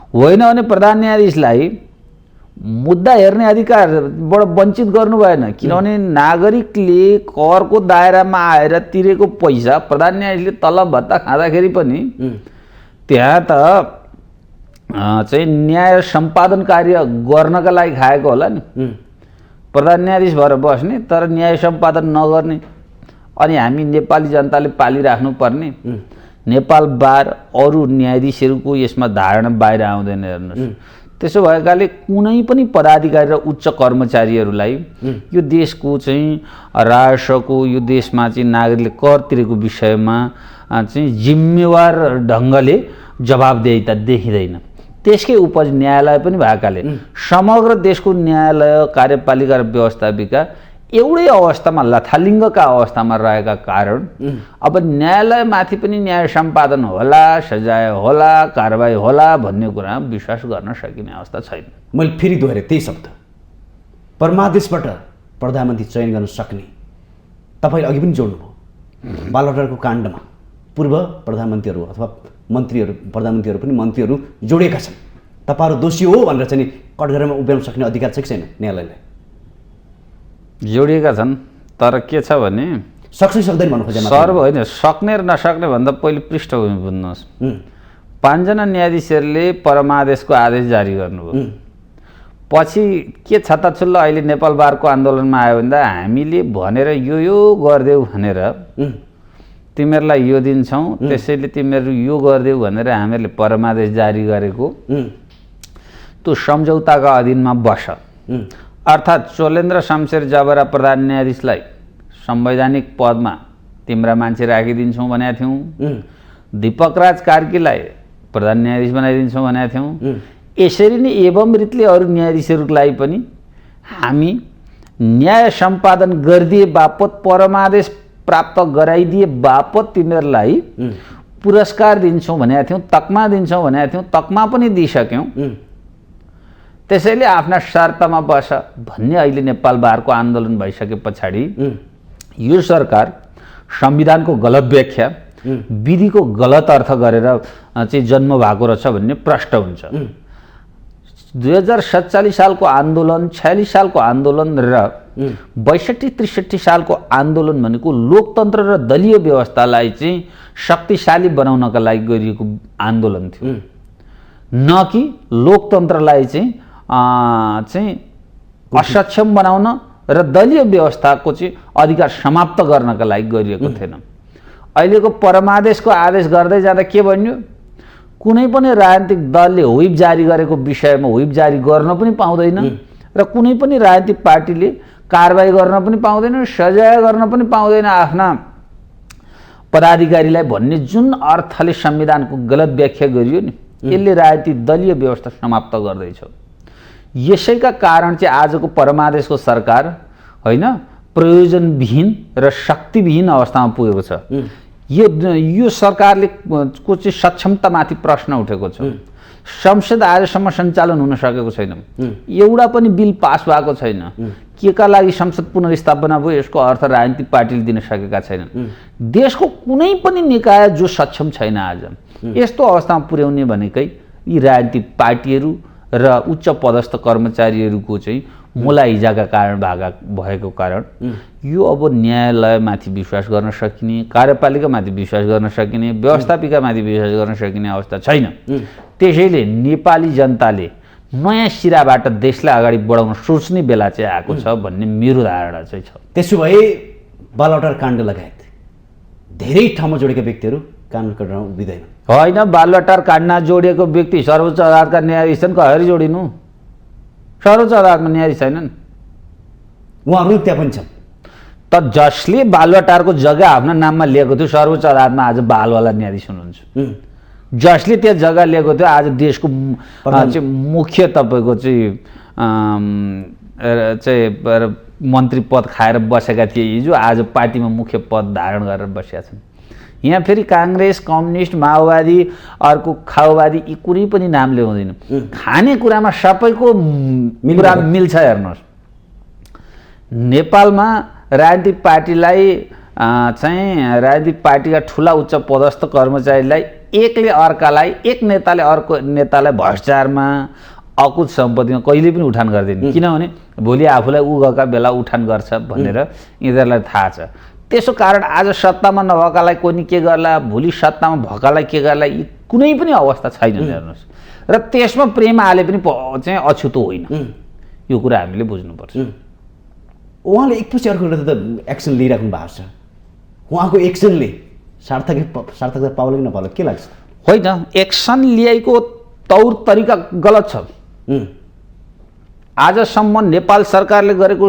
होइन भने प्रधान न्यायाधीशलाई मुद्दा हेर्ने अधिकारबाट वञ्चित गर्नु भएन। किनभने नागरिकले करको दायरामा आएर तिरेको पैसा प्रधान न्यायाधीशले तलब भत्ता खाँदाखेरि पनि त्यहाँ त चाहिँ न्याय सम्पादन कार्य गर्नका लागि खाएको होला नि। प्रधान न्यायाधीश भएर बस्ने तर न्याय सम्पादन नगर्ने, अनि हामी नेपाली जनताले पालिराख्नु पर्ने नेपाल बार अरू न्यायाधीशहरूको यसमा धारणा बाहिर आउँदैन। हेर्नुहोस्, त्यसो भएकाले कुनै पनि पदाधिकारी र उच्च कर्मचारीहरूलाई यो देशको चाहिँ राजस्वको, यो देशमा चाहिँ नागरिकले कर तिरेको विषयमा चाहिँ जिम्मेवार ढङ्गले जवाबदेहिता देखिँदैन। त्यसकै उपज न्यायालय पनि भएकाले समग्र देशको न्यायालय कार्यपालिका र व्यवस्थापिका एउटै अवस्थामा लथालिङ्गका अवस्थामा रहेका कारण अब न्यायालयमाथि पनि न्याय सम्पादन होला, सजाय होला, कारबाही होला भन्ने कुरा विश्वास गर्न सकिने अवस्था छैन। मैले फेरि दोहोऱ्याएँ त्यही शब्द, परमादेशबाट प्रधानमन्त्री चयन गर्न सक्ने। तपाईँले अघि पनि जोड्नुभयो, बालवाटारको काण्डमा पूर्व प्रधानमन्त्रीहरू अथवा मन्त्रीहरू, प्रधानमन्त्रीहरू पनि मन्त्रीहरू जोडिएका छन्। तपाईँहरू दोषी हो भनेर चाहिँ कठघरामा उभ्याउन सक्ने अधिकार छ कि छैन न्यायालयलाई? जोडिएका छन्, तर के छ भने सक्छ सक्दैन भन्नु खोजेमा सर्व होइन, सक्ने र नसक्ने भन्दा पहिले पृष्ठभूमि बुझ्नुहोस्। 5 जना न्यायाधीशहरूले परमादेशको आदेश जारी गर्नुभयो। पछि के छत्ताछुल्ल अहिले नेपाल बारको आन्दोलनमा आयो भन्दा हामीले भनेर यो गरिदेऊ भनेर तिमीहरूलाई यो दिन्छौँ, त्यसैले तिमीहरू यो गरिदेऊ भनेर हामीहरूले परमादेश जारी गरेको त्यो सम्झौताका अधीनमा बस। अर्थात् चोलेन्द्र शमशेर जबरा प्रधान न्यायाधीशलाई संवैधानिक पदमा तिम्रा मान्छे राखिदिन्छौँ भनेका थियौँ, दीपक राज कार्कीलाई प्रधान न्यायाधीश बनाइदिन्छौँ भनेका थियौँ। यसरी नै एवं रीतिले अरू न्यायाधीशहरूलाई पनि हामी न्याय सम्पादन गरिदिए बापत, परमादेश प्राप्त गराइदिए बापत तिमीहरूलाई पुरस्कार दिन्छौँ भनेका थियौँ, तकमा दिन्छौँ भनेका थियौँ, तकमा पनि दिइसक्यौँ। त्यसैले आफ्ना शर्तमा बस भन्ने अहिले नेपाल बारको आन्दोलन भइसके पछाडि यो सरकार संविधानको गलत व्याख्या, विधिको गलत अर्थ गरेर चाहिँ जन्म भएको रहेछ भन्ने प्रष्ट हुन्छ। 2047 सालको आन्दोलन, 46 सालको आन्दोलन र 62-63 सालको आन्दोलन भनेको लोकतन्त्र र दलीय व्यवस्थालाई चाहिँ शक्तिशाली बनाउनका लागि गरिएको आन्दोलन थियो, न कि लोकतन्त्रलाई चाहिँ असक्षम बनाउन र दलीय व्यवस्थाको चाहिँ अधिकार समाप्त गर्नका लागि गरिएको थिएन। अहिलेको परमादेशको आदेश गर्दै जाँदा के भन्यो, कुनै पनि राजनीतिक दलले व्हिप जारी गरेको विषयमा व्हिप जारी गर्न पनि पाउँदैन र कुनै पनि राजनीतिक पार्टीले कारबाही गर्न पनि पाउँदैन, सजाय गर्न पनि पाउँदैन आफ्ना पदाधिकारीलाई भन्ने जुन अर्थले संविधानको गलत व्याख्या गरियो नि, यसले राजनीतिक दलीय व्यवस्था समाप्त गर्दैछ। यसैका कारण चाहिँ आजको परमादेशको सरकार होइन प्रयोजनविहीन र शक्तिविहीन अवस्थामा पुगेको छ। यो सरकारले को चाहिँ सक्षमतामाथि प्रश्न उठेको छ। संसद आजसम्म सञ्चालन हुन सकेको छैन, एउटा पनि बिल पास भएको छैन। के का लागि संसद पुनर्स्थापना भयो यसको अर्थ राजनीतिक पार्टीले दिन सकेका छैनन्। देशको कुनै पनि निकाय जो सक्षम छैन आज यस्तो अवस्थामा पुर्याउने भनेकै यी राजनीतिक पार्टीहरू र उच्च पदस्थ कर्मचारीहरूको चाहिँ मुलाइजाका कारण भएको कारण यो अब न्यायालयमाथि विश्वास गर्न सकिने, कार्यपालिकामाथि विश्वास गर्न सकिने, व्यवस्थापिकामाथि विश्वास गर्न सकिने अवस्था छैन। त्यसैले नेपाली जनताले नयाँ सिराबाट देशलाई अगाडि बढाउन सोच्ने बेला चाहिँ आएको छ भन्ने मेरो धारणा चाहिँ छ। त्यसो भए बालवाटार काण्ड लगायत धेरै ठाउँमा जोडेका व्यक्तिहरू कानुन कटरमा उभिँदैन होइन। बालवाटार काण्डमा जोडिएको व्यक्ति सर्वोच्च अदालतका न्यायाधीश छन्, कसरी जोडिनु? सर्वोच्च अदालतमा न्यायाधीश छैनन्, उहाँहरू त्यहाँ पनि छन्। त जसले बालवाटारको जग्गा आफ्नो नाममा लिएको थियो सर्वोच्च अदालतमा आज बालवाला न्यायाधीश हुनुहुन्छ। जसले त्यो जग्गा लिएको थियो आज देशको चाहिँ मुख्य तपाईँको चाहिँ मन्त्री पद खाएर बसेका थिए हिजो, आज पार्टीमा मुख्य पद धारण गरेर बसेका छन्। यहाँ फेरि काङ्ग्रेस, कम्युनिस्ट, माओवादी, अर्को खाओवादी यी कुनै पनि नामले हुँदैन। खाने कुरामा सबैको कुरा मिल्छ। हेर्नुहोस्, नेपालमा राजनीतिक पार्टीलाई चाहिँ राजनीतिक पार्टीका ठुला उच्च पदस्थ कर्मचारीलाई एकले अर्कालाई, एक नेताले अर्को नेतालाई भ्रष्टाचारमा अकुत सम्पत्तिमा कहिले पनि उठान गर्दैन, किनभने भोलि आफूलाई ऊ गएका बेला उठान गर्छ भनेर यिनीहरूलाई थाहा छ। त्यसो कारण आज सत्तामा नभएकालाई कोही के गर्ला, भोलि सत्तामा भएकालाई के गर्ला, यी कुनै पनि अवस्था छैन। हेर्नुहोस्, र त्यसमा प्रेम हाले पनि चाहिँ अछुतो होइन। यो कुरा हामीले बुझ्नुपर्छ। उहाँले एकपछि अर्को त एक्सन लिइराख्नु भएको छ। उहाँको एक्सनले सार्थकता पाउला कि नपाउला के लाग्छ? होइन, एक्सन लिएको तौर तरिका गलत छ। आजसम्म नेपाल सरकारले गरेको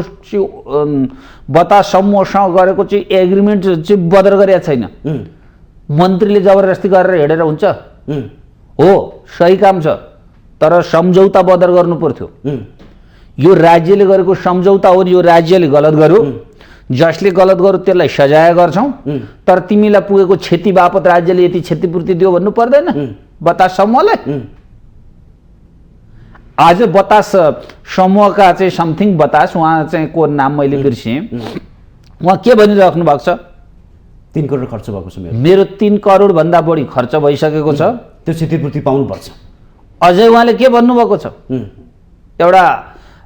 बता समूहसँग गरेको चाहिँ एग्रिमेन्ट चाहिँ बदर गरेका छैन। मन्त्रीले जबरजस्ती गरेर हिँडेर हुन्छ? हो, सही काम छ, तर सम्झौता बदर गर्नु पर्थ्यो। यो राज्यले गरेको सम्झौता हो, यो राज्यले गलत गर्यो, जसले गलत गर्यो त्यसलाई सजाय गर्छौँ, तर तिमीलाई पुगेको क्षति बापत राज्यले यति क्षतिपूर्ति दियो भन्नु पर्दैन बतास समूहलाई। आज बतास समूहका चाहिँ समथिङ बतास, उहाँ चाहिँ को नाम मैले बिर्सेँ, उहाँ के भनिराख्नु भएको छ? 3 करोड खर्च भएको छ मेरो 3 करोड भन्दा बढी खर्च भइसकेको छ, त्यो क्षतिपूर्ति पाउनुपर्छ। अझै उहाँले के भन्नुभएको छ? एउटा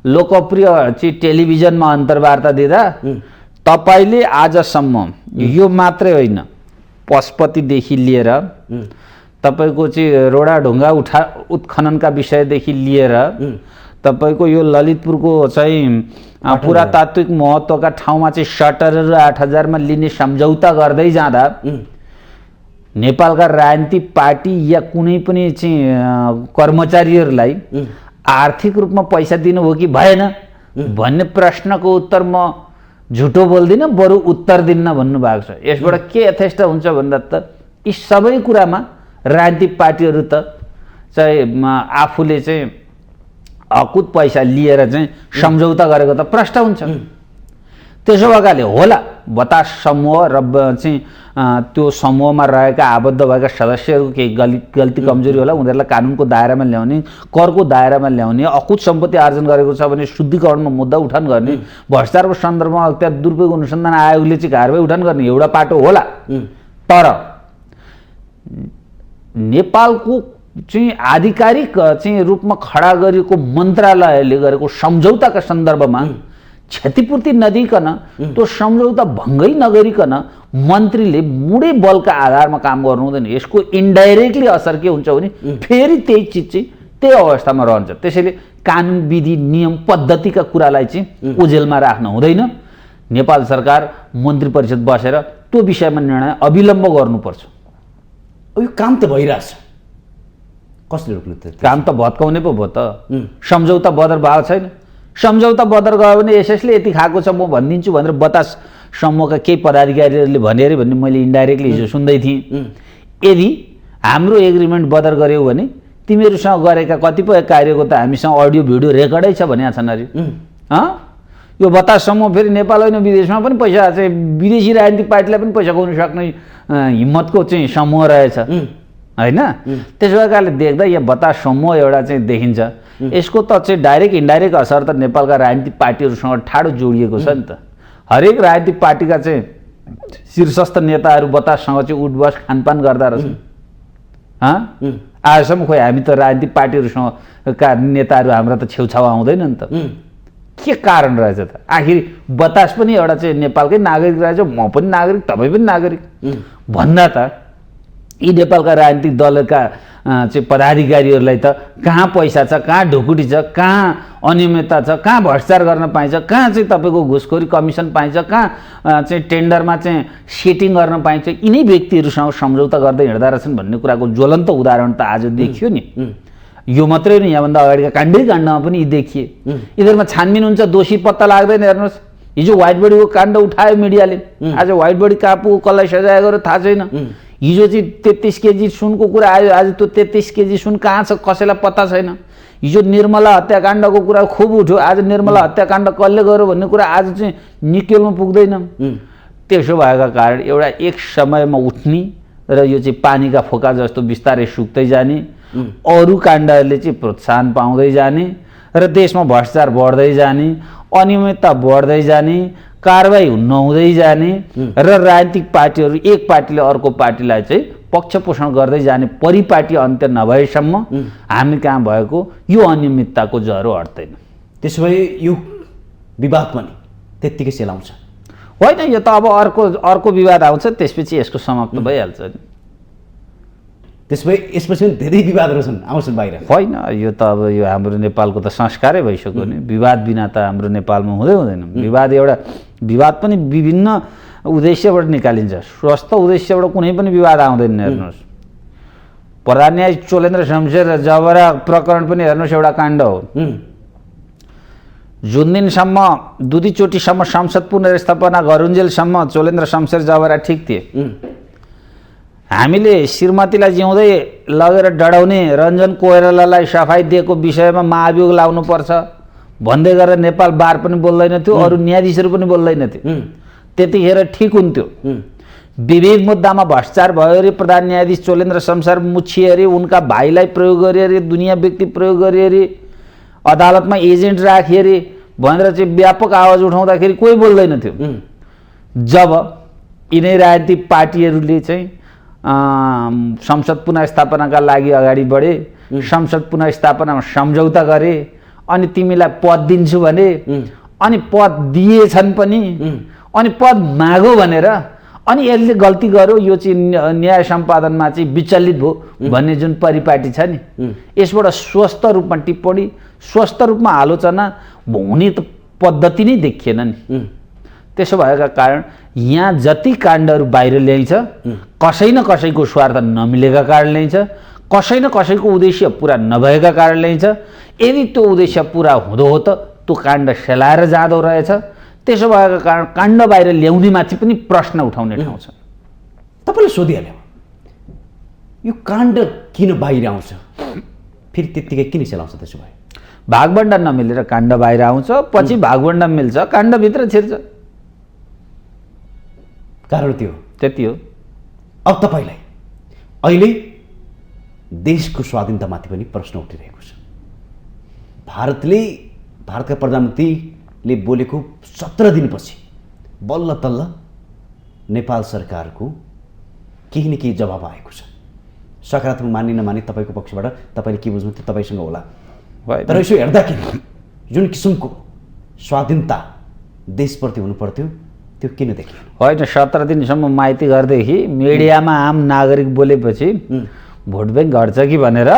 लोकप्रिय चाहिँ टेलिभिजनमा अन्तर्वार्ता दिँदा तपाईँले आजसम्म यो मात्रै होइन, पशुपतिदेखि लिएर तपाईँको चाहिँ रोडा ढुङ्गा उत्खननका विषयदेखि लिएर तपाईँको यो ललितपुरको चाहिँ पुरातात्विक महत्त्वका ठाउँमा चाहिँ 17 र 8,000मा लिने सम्झौता गर्दै जाँदा नेपालका राजनीतिक पार्टी या कुनै पनि चाहिँ कर्मचारीहरूलाई आर्थिक रूपमा पैसा दिनुभयो कि भएन भन्ने प्रश्नको उत्तर म झुटो बोल्दिनँ, बरु उत्तर दिन्न भन्नुभएको छ। यसबाट के यथेष्ट हुन्छ भन्दा त यी सबै कुरामा राजनीतिक पार्टीहरू त चाहिँ आफूले चाहिँ अकुत पैसा लिएर चाहिँ सम्झौता गरेको त प्रष्ट हुन्छ। त्यसो भएकाले होला बतास समूह र चाहिँ त्यो समूहमा रहेका आबद्ध भएका सदस्यहरूको केही गल्ती कमजोरी होला, उनीहरूलाई कानुनको दायरामा ल्याउने, करको दायरामा ल्याउने, अकुत सम्पत्ति आर्जन गरेको छ भने शुद्धिकरणमा मुद्दा उठान गर्ने, भ्रष्टाचारको सन्दर्भमा त्यहाँ दुरुपयोग अनुसन्धान आयोगले चाहिँ कारबाही उठान गर्ने एउटा पाटो होला। तर नेपालको चाहिँ आधिकारिक चाहिँ रूपमा खडा गरिएको मन्त्रालयले गरेको सम्झौताका सन्दर्भमा क्षतिपूर्ति नदिकन, त्यो सम्झौता भङ्गै नगरिकन मन्त्रीले मुडे बलका आधारमा काम गर्नु हुँदैन। यसको इन्डाइरेक्टली असर के हुन्छ भने फेरि त्यही चिज चाहिँ त्यही अवस्थामा रहन्छ। त्यसैले कानुन, विधि, नियम, पद्धतिका कुरालाई चाहिँ ओझेलमा राख्न हुँदैन। नेपाल सरकार मन्त्री परिषद बसेर त्यो विषयमा निर्णय अविलम्ब गर्नुपर्छ। यो काम त भइरहेछ, कसले रोक्नु त? काम त भत्काउने पो भयो त। सम्झौता बदर भएको छैन। सम्झौता बदर गयो भने एसएसले यति खाएको छ म भनिदिन्छु भनेर बतास समूहका केही पदाधिकारीहरूले भने अरे भन्ने मैले इन्डाइरेक्टली हिजो सुन्दै थिएँ। यदि हाम्रो एग्रिमेन्ट बदर गर्यौ भने तिमीहरूसँग गरेका कतिपय कार्यको त हामीसँग अडियो भिडियो रेकर्डै छ भनेका छन् अरे। यो बतास समूह फेरि नेपाल होइन विदेशमा पनि पैसा चाहिँ विदेशी राजनीतिक पार्टीलाई पनि पैसा खुवाउन सक्ने हिम्मतको चाहिँ समूह रहेछ होइन। त्यसो भए कारणले देख्दा यहाँ बतास समूह एउटा चाहिँ देखिन्छ। यसको त चाहिँ डाइरेक्ट इन्डाइरेक्ट असर त नेपालका राजनीतिक पार्टीहरूसँग ठाडो जोडिएको छ नि त। हरेक राजनीतिक पार्टीका चाहिँ शीर्षस्थ नेताहरू बताससँग चाहिँ उठबस खानपान गर्दा रहेछन्। आजसम्म खोइ हामी त राजनीतिक पार्टीहरूसँग का नेताहरू हाम्रा त छेउछाउ आउँदैन नि त। के कारण रहेछ त? आखिर बतास पनि एउटा चाहिँ नेपालकै नागरिक रहेछ, म पनि नागरिक, तपाईँ पनि नागरिक भन्दा त यी नेपालका राजनीतिक दलका चाहिँ पदाधिकारीहरूलाई त कहाँ पैसा छ, कहाँ ढुकुटी छ, कहाँ अनियमितता छ, कहाँ भ्रष्टाचार गर्न पाइन्छ, कहाँ चाहिँ तपाईँको घुसखोरी कमिसन पाइन्छ, कहाँ चाहिँ टेन्डरमा चाहिँ सेटिङ गर्न पाइन्छ, यिनै व्यक्तिहरूसँग सम्झौता गर्दै हिँड्दा रहेछन् भन्ने कुराको ज्वलन्त उदाहरण त आज देखियो नि। यो मात्रै नि, यहाँभन्दा अगाडिका काण्डमा पनि यी देखिए। यिनीहरूमा छानबिन हुन्छ, दोषी पत्ता लाग्दैन। हेर्नुहोस्, हिजो व्हाइट बडीको काण्ड उठायो मिडियाले, आज व्हाइट बडी कहाँ पुग्यो, कसलाई सजाय गर्यो थाहा छैन। हिजो चाहिँ 33 केजी सुनको कुरा आयो, आज त्यो 33 केजी सुन कहाँ छ कसैलाई पत्ता छैन। हिजो निर्मला हत्याकाण्डको कुरा खुब उठ्यो, आज निर्मला हत्याकाण्ड कसले गर्यो भन्ने कुरा आज चाहिँ निकेलमा पुग्दैन। त्यसो भएका कारण एउटा एक समयमा उठ्ने र यो चाहिँ पानीका फोका जस्तो बिस्तारै सुक्दै जाने, अरू काण्डहरूले चाहिँ प्रोत्साहन पाउँदै जाने र देशमा भ्रष्टाचार बढ्दै जाने, अनियमितता बढ्दै जाने, कारबाही नहुँदै जाने र राजनीतिक पार्टीहरू एक पार्टीले अर्को पार्टीलाई चाहिँ पक्ष पोषण गर्दै जाने परिपाटी अन्त्य नभएसम्म हामी कहाँ भएको यो अनियमितताको ज्वरो हट्दैन। त्यसो भए यो विवाद पनि त्यत्तिकै सेलाउँछ होइन? यो त अब अर्को विवाद आउँछ, त्यसपछि यसको समाप्त भइहाल्छ नि। त्यसो भए यसपछि धेरै विवादहरू आउँछन् बाहिर? होइन, यो त अब यो हाम्रो नेपालको त संस्कारै भइसक्यो नि। विवाद बिना त हाम्रो नेपालमा हुँदैन। विवाद पनि विभिन्न उद्देश्यबाट निकालिन्छ। स्वस्थ उद्देश्यबाट कुनै पनि विवाद आउँदैन। हेर्नुहोस्, प्रधान न्यायाधीश चोलेन्द्र शमशेर जबरा प्रकरण पनि हेर्नुहोस् एउटा काण्ड हो। जुन दिनसम्म दुईचोटिसम्म संसद पुनर्स्थापना गरुन्जेलसम्म चोलेन्द्र शमशेर जबरा ठिक थिए। हामीले श्रीमतीलाई जिउँदै लगेर डढाउने रञ्जन कोइरालालाई सफाई दिएको विषयमा महाभियोग लाउनुपर्छ भन्दै गरेर नेपाल बार पनि बोल्दैन थियो, अरू न्यायाधीशहरू पनि बोल्दैन थियो। त्यतिखेर ठिक हुन्थ्यो। विविध मुद्दामा भ्रष्टाचार भयो अरे, प्रधान न्यायाधीश चोलेन्द्र शमशेर मुछिए अरे, उनका भाइलाई प्रयोग गरे अरे, दुनियाँ व्यक्ति प्रयोग गरे अरे, अदालतमा एजेन्ट राखे अरे भनेर चाहिँ व्यापक आवाज उठाउँदाखेरि कोही बोल्दैन थियो। जब यिनै राजनीतिक पार्टीहरूले चाहिँ संसद पुनर्स्थापनाका लागि अगाडि बढे, संसद पुनर्स्थापनामा सम्झौता गरे, अनि तिमीलाई पद दिन्छु भने, अनि पद दिएछन् पनि, अनि पद मागो भनेर, अनि यसले गल्ती गर्यो, यो चाहिँ न्याय सम्पादनमा चाहिँ विचलित भयो भन्ने जुन परिपाटी छ नि, यसबाट स्वस्थ रूपमा टिप्पणी, स्वस्थ रूपमा आलोचना हुने त पद्धति नै देखिएन नि। त्यसो भएका कारण यहाँ जति काण्डहरू बाहिर ल्याइन्छ, कसै न कसैको स्वार्थ नमिलेका कारण ल्याइन्छ, कसै न कसैको उद्देश्य पुरा नभएका कारण ल्याइन्छ। यदि त्यो उद्देश्य पुरा हुँदो हो त त्यो काण्ड सेलाएर जाँदो रहेछ। त्यसो भएका कारण काण्ड बाहिर ल्याउने माथि पनि प्रश्न उठाउने ठाउँ छ। तपाईँले सोधिहाल्यो, यो काण्ड किन बाहिर आउँछ, फेरि त्यत्तिकै किन सेलाउँछ? त्यसो भए भागबण्डा नमिलेर काण्ड बाहिर आउँछ, पछि भागबण्डा मिल्छ, काण्डभित्र छिर्छ। कारण त्यो त्यति हो। अब तपाईँलाई अहिले देशको स्वाधीनतामाथि पनि प्रश्न उठिरहेको छ। भारतका प्रधानमन्त्रीले बोलेको 17 दिनपछि बल्ल तल्ल नेपाल सरकारको केही न केही जवाब आएको छ। सकारात्मक मान्ने नमान्ने तपाईँको पक्षबाट तपाईँले के बुझ्नु त्यो तपाईँसँग होला, तर यसो हेर्दाखेरि जुन किसिमको स्वाधीनता देशप्रति हुनु पर्थ्यो त्यो किन देखियो? होइन, 17 दिनसम्म माइती घरदेखि मिडियामा आम नागरिक बोलेपछि भोट ब्याङ्क घट्छ कि भनेर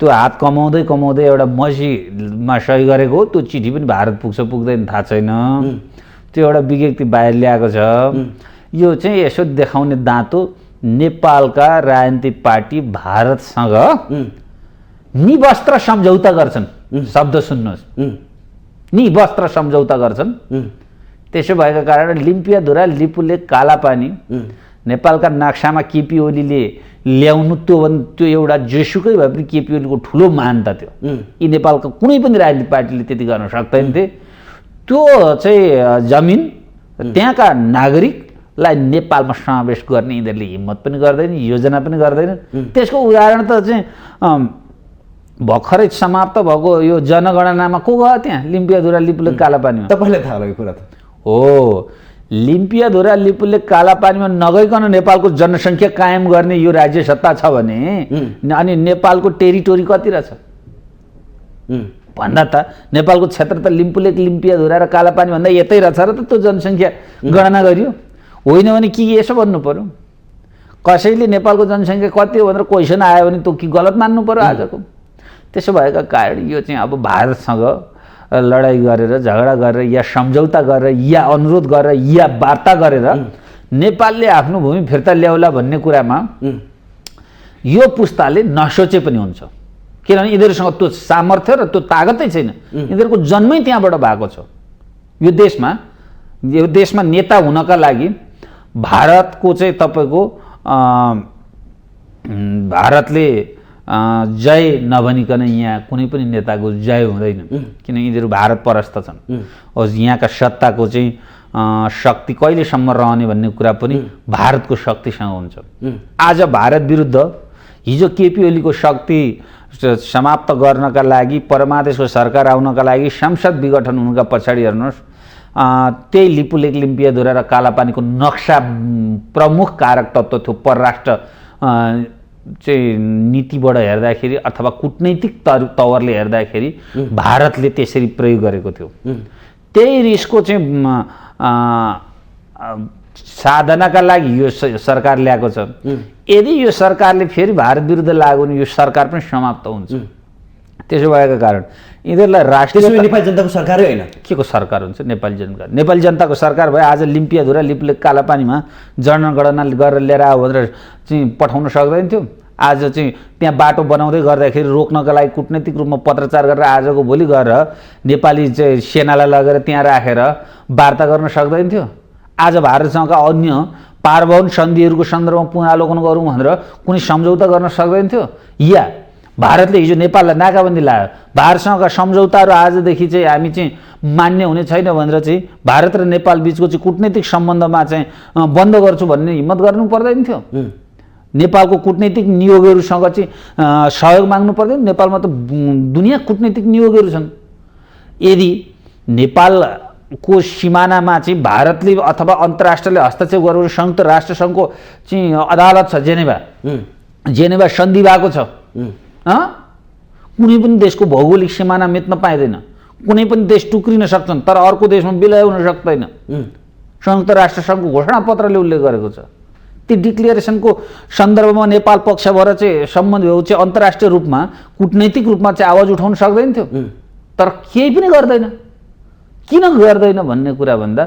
त्यो हात कमाउँदै कमाउँदै एउटा मसीमा सही गरेको त्यो चिठी पनि भारत पुग्छ पुग्दैन थाहा छैन। त्यो एउटा विज्ञप्ति बाहिर ल्याएको छ। यो चाहिँ यसो देखाउने दाँतो नेपालका राजनीतिक पार्टी भारतसँग निवस्त्र सम्झौता गर्छन्। शब्द सुन्नुहोस्, निवस्त्र सम्झौता गर्छन्। त्यसो भएको कारण लिम्पियाधुरा लिपुलेक कालापानी नेपालका नक्सामा केपी ओलीले ल्याउनु त्यो एउटा जेसुकै भए पनि केपी ओलीको ठुलो मान्यता थियो। यी नेपालको कुनै पनि राजनीतिक पार्टीले त्यति गर्न सक्दैनथे। त्यो चाहिँ जमिन त्यहाँका नागरिकलाई नेपालमा समावेश गर्ने यिनीहरूले हिम्मत पनि गर्दैन, योजना पनि गर्दैन। त्यसको उदाहरण त चाहिँ भर्खरै समाप्त भएको यो जनगणनामा को गयो त्यहाँ लिम्पियाधुरा लिपुलेक कालापानीमा? तपाईँलाई थाहा लाग्यो कुरा त हो। लिम्पियाधुरा लिपुलेक कालापानीमा नगइकन नेपालको जनसङ्ख्या कायम गर्ने यो राज्य सत्ता छ भने अनि नेपालको टेरिटोरी कति रहेछ भन्दा त नेपालको क्षेत्र त लिम्पुलेक लिम्पियाधुरा र कालापानी भन्दा यतै रहेछ र त त्यो जनसङ्ख्या गणना गरियो। होइन भने के यसो भन्नु पर्यो, कसैले नेपालको जनसङ्ख्या कति हो भनेर क्वेसन आयो भने त्यो कि गलत मान्नु पर्यो आजको। त्यसो भएका कारण यो चाहिँ अब भारतसँग लडाइँ गरेर झगडा गरेर या सम्झौता गरेर या अनुरोध गरेर या वार्ता गरेर नेपालले आफ्नो भूमि फिर्ता ल्याउला भन्ने कुरामा यो पुस्ताले नसोचे पनि हुन्छ। किनभने यिनीहरूसँग त्यो सामर्थ्य र त्यो तागतै छैन। यिनीहरूको जन्मै त्यहाँबाट भएको छ। यो देशमा नेता हुनका लागि भारतको चाहिँ तपाईँको भारतले जय नभनिकन यहाँ कुनै पनि नेताको जय हुँदैन, किन यिनीहरू भारत परस्त छन्। यहाँका सत्ताको चाहिँ शक्ति कहिलेसम्म रहने भन्ने कुरा पनि भारतको शक्तिसँग हुन्छ। आज भारत विरुद्ध हिजो केपी ओलीको शक्ति समाप्त गर्नका लागि परमादेशको सरकार आउनका लागि संसद विघटन हुनुका पछाडि हेर्नुहोस् त्यही लिपुलेक लिम्पियाधुरा र कालापानीको नक्सा प्रमुख कारक तत्त्व थियो। परराष्ट्र चाहिँ नीतिबाट हेर्दाखेरि अथवा कूटनैतिक तवरले हेर्दाखेरि भारतले त्यसरी प्रयोग गरेको थियो। त्यही रिसको चाहिँ साधनाका लागि यो सरकार ल्याएको छ। यदि यो सरकारले फेरि भारत विरुद्ध लाग्यो भने यो सरकार पनि समाप्त हुन्छ। त्यसो भएको कारण यिनीहरूलाई राष्ट्रिय नेपाली जनताको सरकारै होइन के को सरकार हुन्छ? नेपाली जनताको सरकार भए आज लिम्पियाधुरा लिपुलेक कालापानीमा जनगणना गरेर लिएर आयो भनेर चाहिँ पठाउन सक्दैन थियो। आज चाहिँ त्यहाँ बाटो बनाउँदै गर्दाखेरि रोक्नका लागि कूटनैतिक रूपमा पत्रचार गरेर आजको भोलि गरेर नेपाली चाहिँ सेनालाई लगेर त्यहाँ राखेर वार्ता गर्न सक्दैन थियो। आज भारतसँगका अन्य पारभवन सन्धिहरूको सन्दर्भमा पुनरावलोकन गरौँ भनेर कुनै सम्झौता गर्न सक्दैन थियो। या भारतले हिजो नेपाललाई नाकाबन्दी लाग्यो, भारतसँगका सम्झौताहरू आजदेखि चाहिँ हामी चाहिँ मान्य हुने छैन भनेर चाहिँ भारत र नेपाल बिचको चाहिँ कूटनैतिक सम्बन्धमा चाहिँ बन्द गर्छु भन्ने हिम्मत गर्नु पर्दैन थियो। नेपालको कूटनैतिक नियोगहरूसँग चाहिँ सहयोग माग्नु पर्दैन। नेपालमा त दुनियाँ कूटनैतिक नियोगहरू छन्। यदि नेपालको सिमानामा चाहिँ भारतले अथवा अन्तर्राष्ट्रले हस्तक्षेप गरेर संयुक्त राष्ट्रसङ्घको चाहिँ अदालत छ जेनेभा सन्धि भएको छ। कुनै पनि देशको भौगोलिक सिमाना मेट्न पाइँदैन। कुनै पनि देश टुक्रिन सक्छन् तर अर्को देशमा विलय हुन सक्दैन। संयुक्त राष्ट्रसङ्घको घोषणापत्रले उल्लेख गरेको छ। ती डिक्लेरेसनको सन्दर्भमा नेपाल पक्ष भएर चाहिँ सम्बन्ध चाहिँ अन्तर्राष्ट्रिय रूपमा कूटनैतिक रूपमा चाहिँ आवाज उठाउन सक्दैन थियो, तर केही पनि गर्दैन। किन गर्दैन भन्ने कुरा भन्दा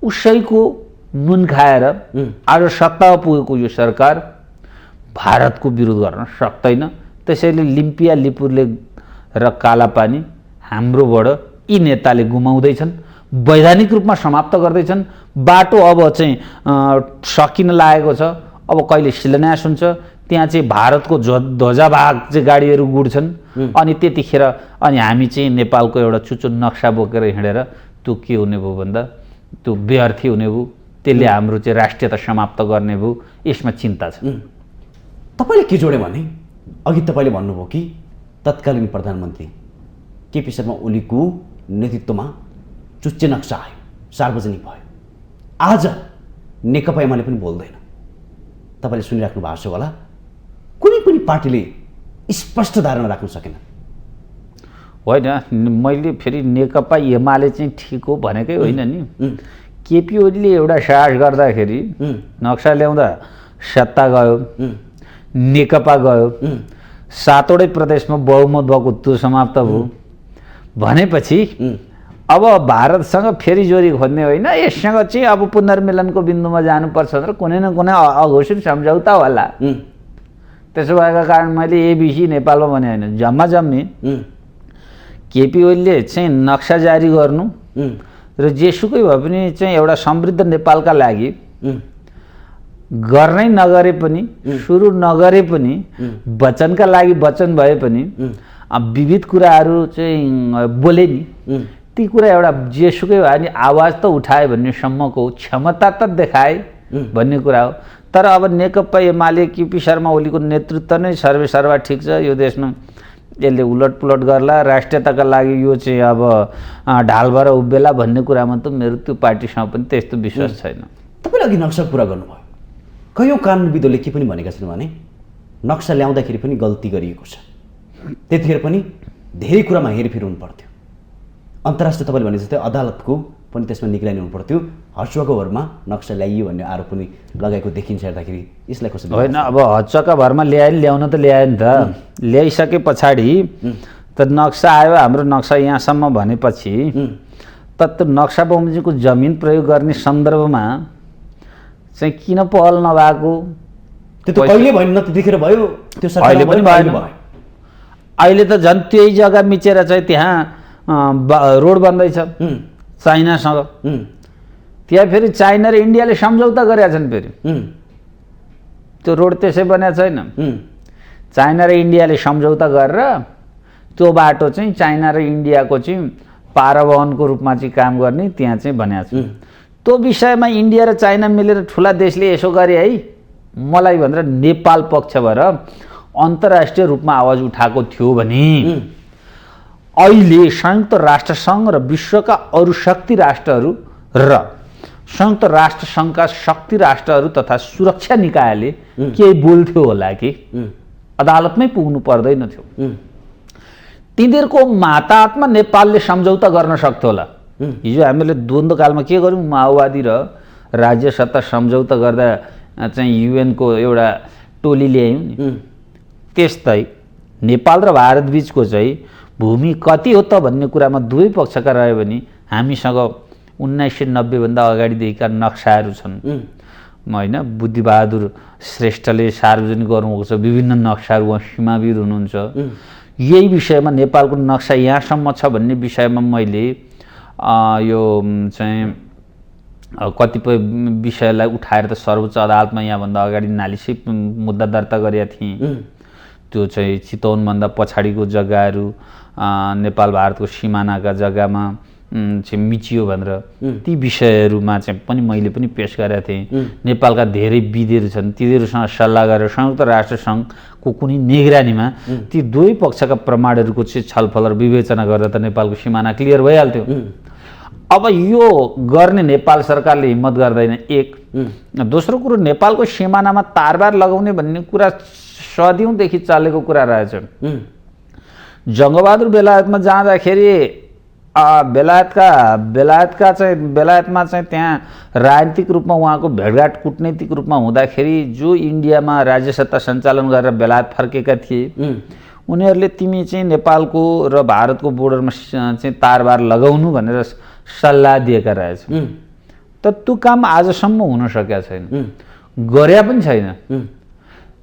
उसैको नुन खाएर आज सत्तामा पुगेको यो सरकार भारतको विरोध गर्न सक्दैन। त्यसैले लिम्पिया लिपुलेक र कालापानी हाम्रोबाट यी नेताले गुमाउँदैछन्, वैधानिक रूपमा समाप्त गर्दैछन्। बाटो अब चाहिँ सकिन लागेको छ। अब कहिले शिलान्यास हुन्छ त्यहाँ चाहिँ भारतको ध्वजाभाग चाहिँ गाडीहरू गुड्छन् अनि त्यतिखेर अनि हामी चाहिँ नेपालको एउटा चुचो नक्सा बोकेर हिँडेर त्यो के हुने भयो भन्दा त्यो व्यर्थी हुने भयो। त्यसले हाम्रो चाहिँ राष्ट्रियता समाप्त गर्ने भयो। यसमा चिन्ता छ। तपाईँले के जोड्यो भने अघि तपाईँले भन्नुभयो कि तत्कालीन प्रधानमन्त्री केपी शर्मा ओलीको नेतृत्वमा चुच्चे नक्सा आयो, सार्वजनिक भयो। आज नेकपा एमाले पनि बोल्दैन। तपाईँले सुनिराख्नु भएको छ होला, कुनै पनि पार्टीले स्पष्ट धारणा राख्न सकेन। होइन, मैले फेरि नेकपा एमाले चाहिँ ठिक हो भनेकै होइन नि। केपी ओलीले एउटा साहस गर्दाखेरि नक्सा ल्याउँदा सत्ता गयो, नेकपा गयो, 7वटै प्रदेशमा बहुमत भएको त्यो समाप्त भयो भनेपछि अब भारतसँग फेरि जोरी खोज्ने होइन, यससँग चाहिँ अब पुनर्मिलनको बिन्दुमा जानुपर्छ भनेर कुनै न कुनै अघोषित सम्झौता होला। त्यसो भएका कारण मैले एबिसी नेपालमा भने होइन, जम्मा जम्मी केपी ओलीले चाहिँ नक्सा जारी गर्नु र जेसुकै भए पनि चाहिँ एउटा समृद्ध नेपालका लागि गर्नै नगरे पनि, सुरु नगरे पनि, वचनका लागि वचन भए पनि विविध कुराहरू चाहिँ बोले नि, ती कुरा एउटा जेसुकै भए नि आवाज त उठाए भन्ने सम्मको क्षमता त देखाए भन्ने कुरा हो। तर अब नेकपा एमाले केपी शर्मा ओलीको नेतृत्व नै सर्वे सर्वा ठिक छ, यो देशमा यसले उलटपुलट गर्ला, राष्ट्रियताका लागि यो चाहिँ अब ढाल भएर उभिएला भन्ने कुरामा त मेरो त्यो पार्टीसँग पनि त्यस्तो विश्वास छैन। तपाईँले अघि नक्सा पुरा गर्नुभयो, कयौँ कानुनविदहरूले के पनि भनेका छन् भने नक्सा ल्याउँदाखेरि पनि गल्ती गरिएको छ, त्यतिखेर पनि धेरै कुरामा हेरफेर हुनु पर्थ्यो, अन्तर्राष्ट्रिय तपाईँले भने जस्तै अदालतको पनि त्यसमा निगरानी हुनु पर्थ्यो, हर्चुवाको भरमा नक्सा ल्याइयो भन्ने आरोप पनि लगाएको देखिन्छ। हेर्दाखेरि यसलाई कसरी होइन, अब हर्चुवाका भरमा ल्याउन त ल्यायो नि त, ल्याइसके पछाडि त नक्सा आयो, हाम्रो नक्सा यहाँसम्म भनेपछि त त्यो नक्सा बमोजिमको जमिन प्रयोग गर्ने सन्दर्भमा चाहिँ किन पहल नभएको? त्यो त कहिले भएन, त्यतिखेर भयो, त्यो अहिले पनि भएन। अहिले त झन् त्यही जग्गा मिचेर चाहिँ त्यहाँ रोड बन्दैछ चाइनासँग, त्यहाँ फेरि चाइना र इन्डियाले सम्झौता गरेका छन्, फेरि त्यो रोड त्यसै बनेको छैन। चाइना र इन्डियाले सम्झौता गरेर त्यो बाटो चाहिँ चाइना र इन्डियाको चाहिँ पारवहनको रूपमा चाहिँ काम गर्ने त्यहाँ चाहिँ बनाएको छ। त्यो विषयमा इन्डिया र चाइना मिलेर ठुला देशले यसो गरे है मलाई भनेर नेपाल पक्षबाट अन्तर्राष्ट्रिय रूपमा आवाज उठाएको थियो भने अहिले संयुक्त राष्ट्रसङ्घ र विश्वका अरू शक्ति राष्ट्रहरू र संयुक्त राष्ट्रसङ्घका शक्ति राष्ट्रहरू तथा सुरक्षा निकायले केही बोल्थ्यो होला कि अदालतमै पुग्नु पर्दैन थियो। तिनीहरूको माताहतमा नेपालले सम्झौता गर्न सक्थ्यो होला। हिजो हामीले द्वन्द्वकालमा के गर्यौँ, माओवादी र राज्य सत्ता सम्झौता गर्दा चाहिँ युएनको एउटा टोली ल्यायौँ नि, त्यस्तै नेपाल र भारत बिचको चाहिँ भूमि कति हो त भन्ने कुरामा दुवै पक्षका रह्यो भने हामीसँग 1990 भन्दा अगाडिदेखिका नक्साहरू छन्। होइन, बुद्धिबहादुर श्रेष्ठले सार्वजनिक गर्नुभएको छ विभिन्न नक्साहरू, उहाँ सीमाविद हुनुहुन्छ। यही विषयमा नेपालको नक्सा यहाँसम्म छ भन्ने विषयमा मैले यो चाहिँ कतिपय विषयलाई उठाएर त सर्वोच्च अदालतमा यहाँभन्दा अगाडि नालिसै मुद्दा दर्ता गरेका थिएँ। त्यो चाहिँ चितवनभन्दा पछाडिको जग्गाहरू नेपाल भारतको सिमानाका जग्गामा चाहिँ मिचियो भनेर ती विषयहरूमा चाहिँ पनि मैले पनि पेश गरेका थिएँ। नेपालका धेरै विधिहरू छन्, तिनीहरूसँग सल्लाह गरेर संयुक्त राष्ट्रसङ्घको कुनै निगरानीमा ती दुवै पक्षका प्रमाणहरूको चाहिँ छलफल र विवेचना गरेर त नेपालको सिमाना क्लियर भइहाल्थ्यो। अब यो गर्ने नेपाल सरकारले हिम्मत गर्दैन, एक। दोस्रो कुरो, नेपालको सिमानामा तारबार लगाउने भन्ने कुरा सदियौँदेखि चलेको कुरा रहेछ। जङ्गबहादुर बेलायतमा जाँदाखेरि बेलायतमा चाहिँ त्यहाँ राजनीतिक रूपमा उहाँको भेटघाट कूटनैतिक रूपमा हुँदाखेरि जो इन्डियामा राज्य सत्ता सञ्चालन गरेर बेलायत फर्केका थिए उनीहरूले तिमी चाहिँ नेपालको र भारतको बोर्डरमा चाहिँ तारबार लगाउनु भनेर सल्लाह दिएका रहेछ। तर त्यो काम आजसम्म हुन सकेका छैन, गरे पनि छैन।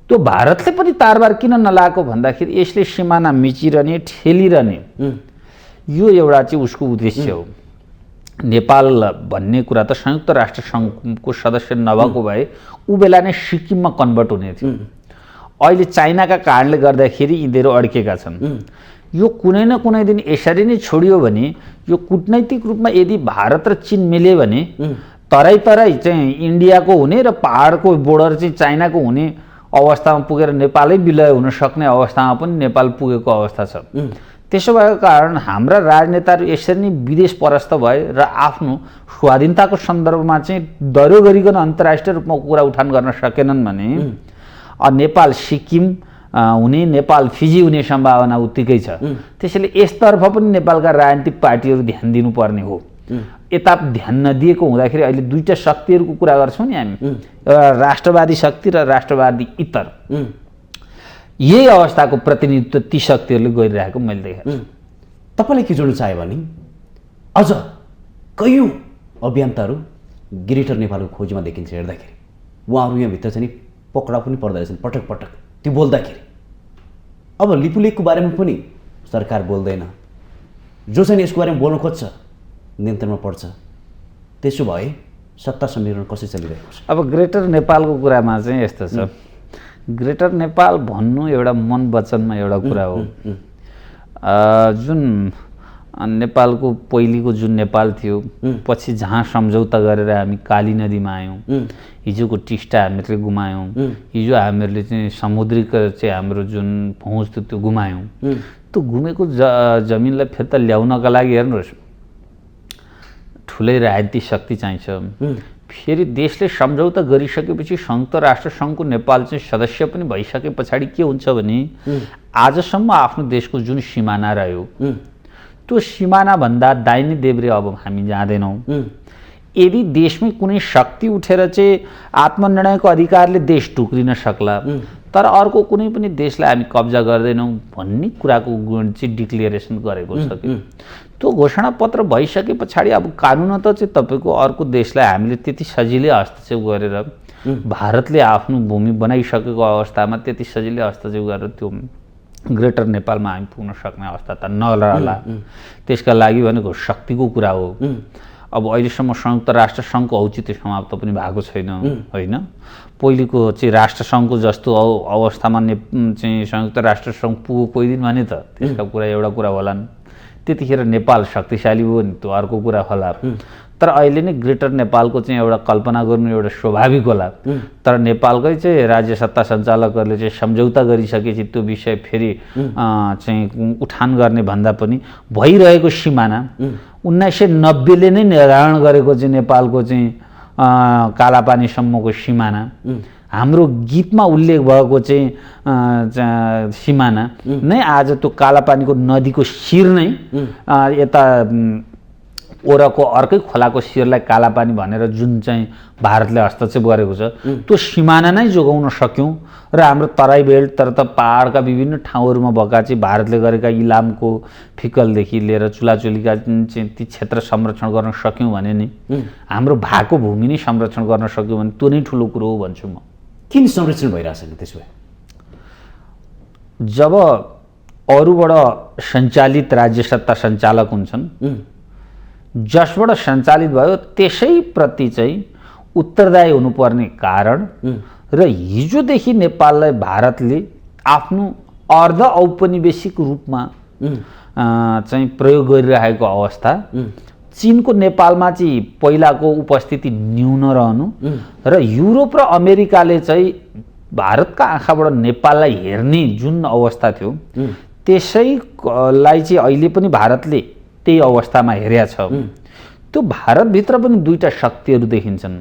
त्यो भारतले पनि तारबार किन नलाएको भन्दाखेरि यसले सिमाना मिचिरहने, ठेलिरहने, यो एउटा चाहिँ उसको उद्देश्य हो। नेपाल भन्ने कुरा त संयुक्त राष्ट्रसङ्घको सदस्य नभएको भए ऊ बेला नै सिक्किममा कन्भर्ट हुने थियो। अहिले चाइनाका कारणले गर्दाखेरि यिनीहरू अड्केका छन्। यो कुनै न कुनै दिन यसरी नै छोडियो भने यो कूटनैतिक रूपमा यदि भारत र चीन मिल्यो भने तराई चाहिँ इन्डियाको हुने र पहाडको बोर्डर चाहिँ चाइनाको हुने अवस्थामा पुगेर नेपालै विलय हुन सक्ने अवस्थामा पनि नेपाल पुगेको अवस्था छ। त्यसो भएको कारण हाम्रा राजनेताहरू यसरी नै विदेश परस्त भए र आफ्नो स्वाधीनताको सन्दर्भमा चाहिँ दर्यो गरिकन अन्तर्राष्ट्रिय रूपमा कुरा उठान गर्न सकेनन् भने नेपाल सिक्किम हुने, नेपाल फिजी हुने सम्भावना उत्तिकै छ। त्यसैले यसतर्फ पनि नेपालका राजनीतिक पार्टीहरू ध्यान दिनुपर्ने हो। यता ध्यान नदिएको हुँदाखेरि अहिले दुईटा शक्तिहरूको कुरा गर्छौँ नि हामी, एउटा राष्ट्रवादी शक्ति र राष्ट्रवादी इतर। यही अवस्थाको प्रतिनिधित्व ती शक्तिहरूले गरिरहेको मैले देखेको छु। तपाईँले के जोड्न चाह्यो भने अझ कैयौँ अभियन्ताहरू ग्रेटर नेपालको खोजीमा देखिन्छ हेर्दाखेरि। उहाँहरू यहाँभित्र चाहिँ नि पक्राउ पनि पर्दो रहेछन् पटक पटक त्यो बोल्दाखेरि। अब लिपुलेकको बारेमा पनि सरकार बोल्दैन, जो चाहिँ यसको बारेमा बोल्न खोज्छ नियन्त्रणमा पर्छ। त्यसो भए सत्ता समीकरण कसरी चलिरहेको छ? अब ग्रेटर नेपालको कुरामा चाहिँ यस्तो छ, ग्रेटर नेपाल भन्नु एउटा मन वचनमा एउटा कुरा हो। जुन नेपालको पहिलेको जुन नेपाल थियो, पछि जहाँ सम्झौता गरेर हामी काली नदीमा आयौँ, हिजोको टिस्टा हामीहरूले गुमायौँ, हिजो हामीहरूले चाहिँ समुद्रिक चाहिँ हाम्रो जुन पहुँच थियो त्यो गुमायौँ। त्यो गुमेको जमिनलाई फिर्ता ल्याउनका लागि हेर्नुहोस् ठुलै राजनीतिक शक्ति चाहिन्छ। फेरि देशले सम्झौता गरिसकेपछि संयुक्त राष्ट्र सङ्घको नेपाल चाहिँ सदस्य पनि भइसके पछाडि के हुन्छ भने आजसम्म आफ्नो देशको जुन सिमाना रह्यो त्यो सिमानाभन्दा दाहिने देब्रे अब हामी जाँदैनौँ। यदि देशमै कुनै शक्ति उठेर चाहिँ आत्मनिर्णयको अधिकारले देश टुक्रिन सक्ला, तर अर्को कुनै पनि देशलाई हामी कब्जा गर्दैनौँ भन्ने कुराको चाहिँ डिक्लेरेसन गरेको छ कि त्यो घोषणापत्र भइसके पछाडि अब कानुनत चाहिँ तपाईँको अर्को देशलाई हामीले त्यति सजिलै हस्तक्षेप गरेर भारतले आफ्नो भूमि बनाइसकेको अवस्थामा त्यति सजिलै हस्तक्षेप गरेर त्यो ग्रेटर नेपालमा हामी पुग्न सक्ने अवस्था त नरहला। त्यसका लागि भनेको शक्तिको कुरा हो। अब अहिलेसम्म संयुक्त राष्ट्र सङ्घको औचित्य समाप्त पनि भएको छैन होइन। पहिलेको चाहिँ राष्ट्र सङ्घको जस्तो अवस्थामा चाहिँ संयुक्त राष्ट्र सङ्घ पुगो कोही दिन भने त त्यसका कुरा एउटा कुरा होलान्। त्यतिखेर नेपाल शक्तिशाली हो नि त्यो अर्को कुरा होला। तर अहिले नै ग्रेटर नेपालको चाहिँ एउटा कल्पना गर्नु एउटा स्वाभाविक होला। तर नेपालकै चाहिँ राज्य सत्ता सञ्चालकहरूले चाहिँ सम्झौता गरिसकेपछि त्यो विषय फेरि चाहिँ उठान गर्ने भन्दा पनि भइरहेको सिमाना 1990ले नै निर्धारण गरेको चाहिँ नेपालको चाहिँ कालापानीसम्मको सिमाना, हाम्रो गीतमा उल्लेख भएको चाहिँ सिमाना नै आज त्यो कालापानीको नदीको शिर नै यता ओरको अर्कै खोलाको शिरलाई कालापानी भनेर जुन चाहिँ भारतले हस्तक्षेप गरेको छ त्यो सिमाना नै जोगाउन सक्यौँ र हाम्रो तराई बेल्ट तर त पहाडका विभिन्न ठाउँहरूमा भएका चाहिँ भारतले गरेका इलामको फिकलदेखि लिएर चुलाचुलीका चाहिँ ती क्षेत्र संरक्षण गर्न सक्यौँ भने नि हाम्रो भएको भूमि नै संरक्षण गर्न सक्यौँ भने त्यो नै ठुलो कुरो हो भन्छु म। किन संरक्षण भइरहेछ नि त्यसो भए? जब अरूबाट सञ्चालित राज्य सत्ता सञ्चालक हुन्छन्, जसबाट सञ्चालित भयो त्यसैप्रति चाहिँ उत्तरदायी हुनुपर्ने कारण र हिजोदेखि नेपाललाई भारतले आफ्नो अर्ध औपनिवेशिक रूपमा चाहिँ प्रयोग गरिरहेको अवस्था, चीनको नेपालमा चाहिँ पहिलाको उपस्थिति न्यून रहनु र युरोप र अमेरिकाले चाहिँ भारतका आँखाबाट नेपाललाई हेर्ने जुन अवस्था थियो त्यसैलाई चाहिँ अहिले पनि भारतले त्यही अवस्थामा हेरेको छ। त्यो भारतभित्र पनि दुईटा शक्तिहरू देखिन्छन्।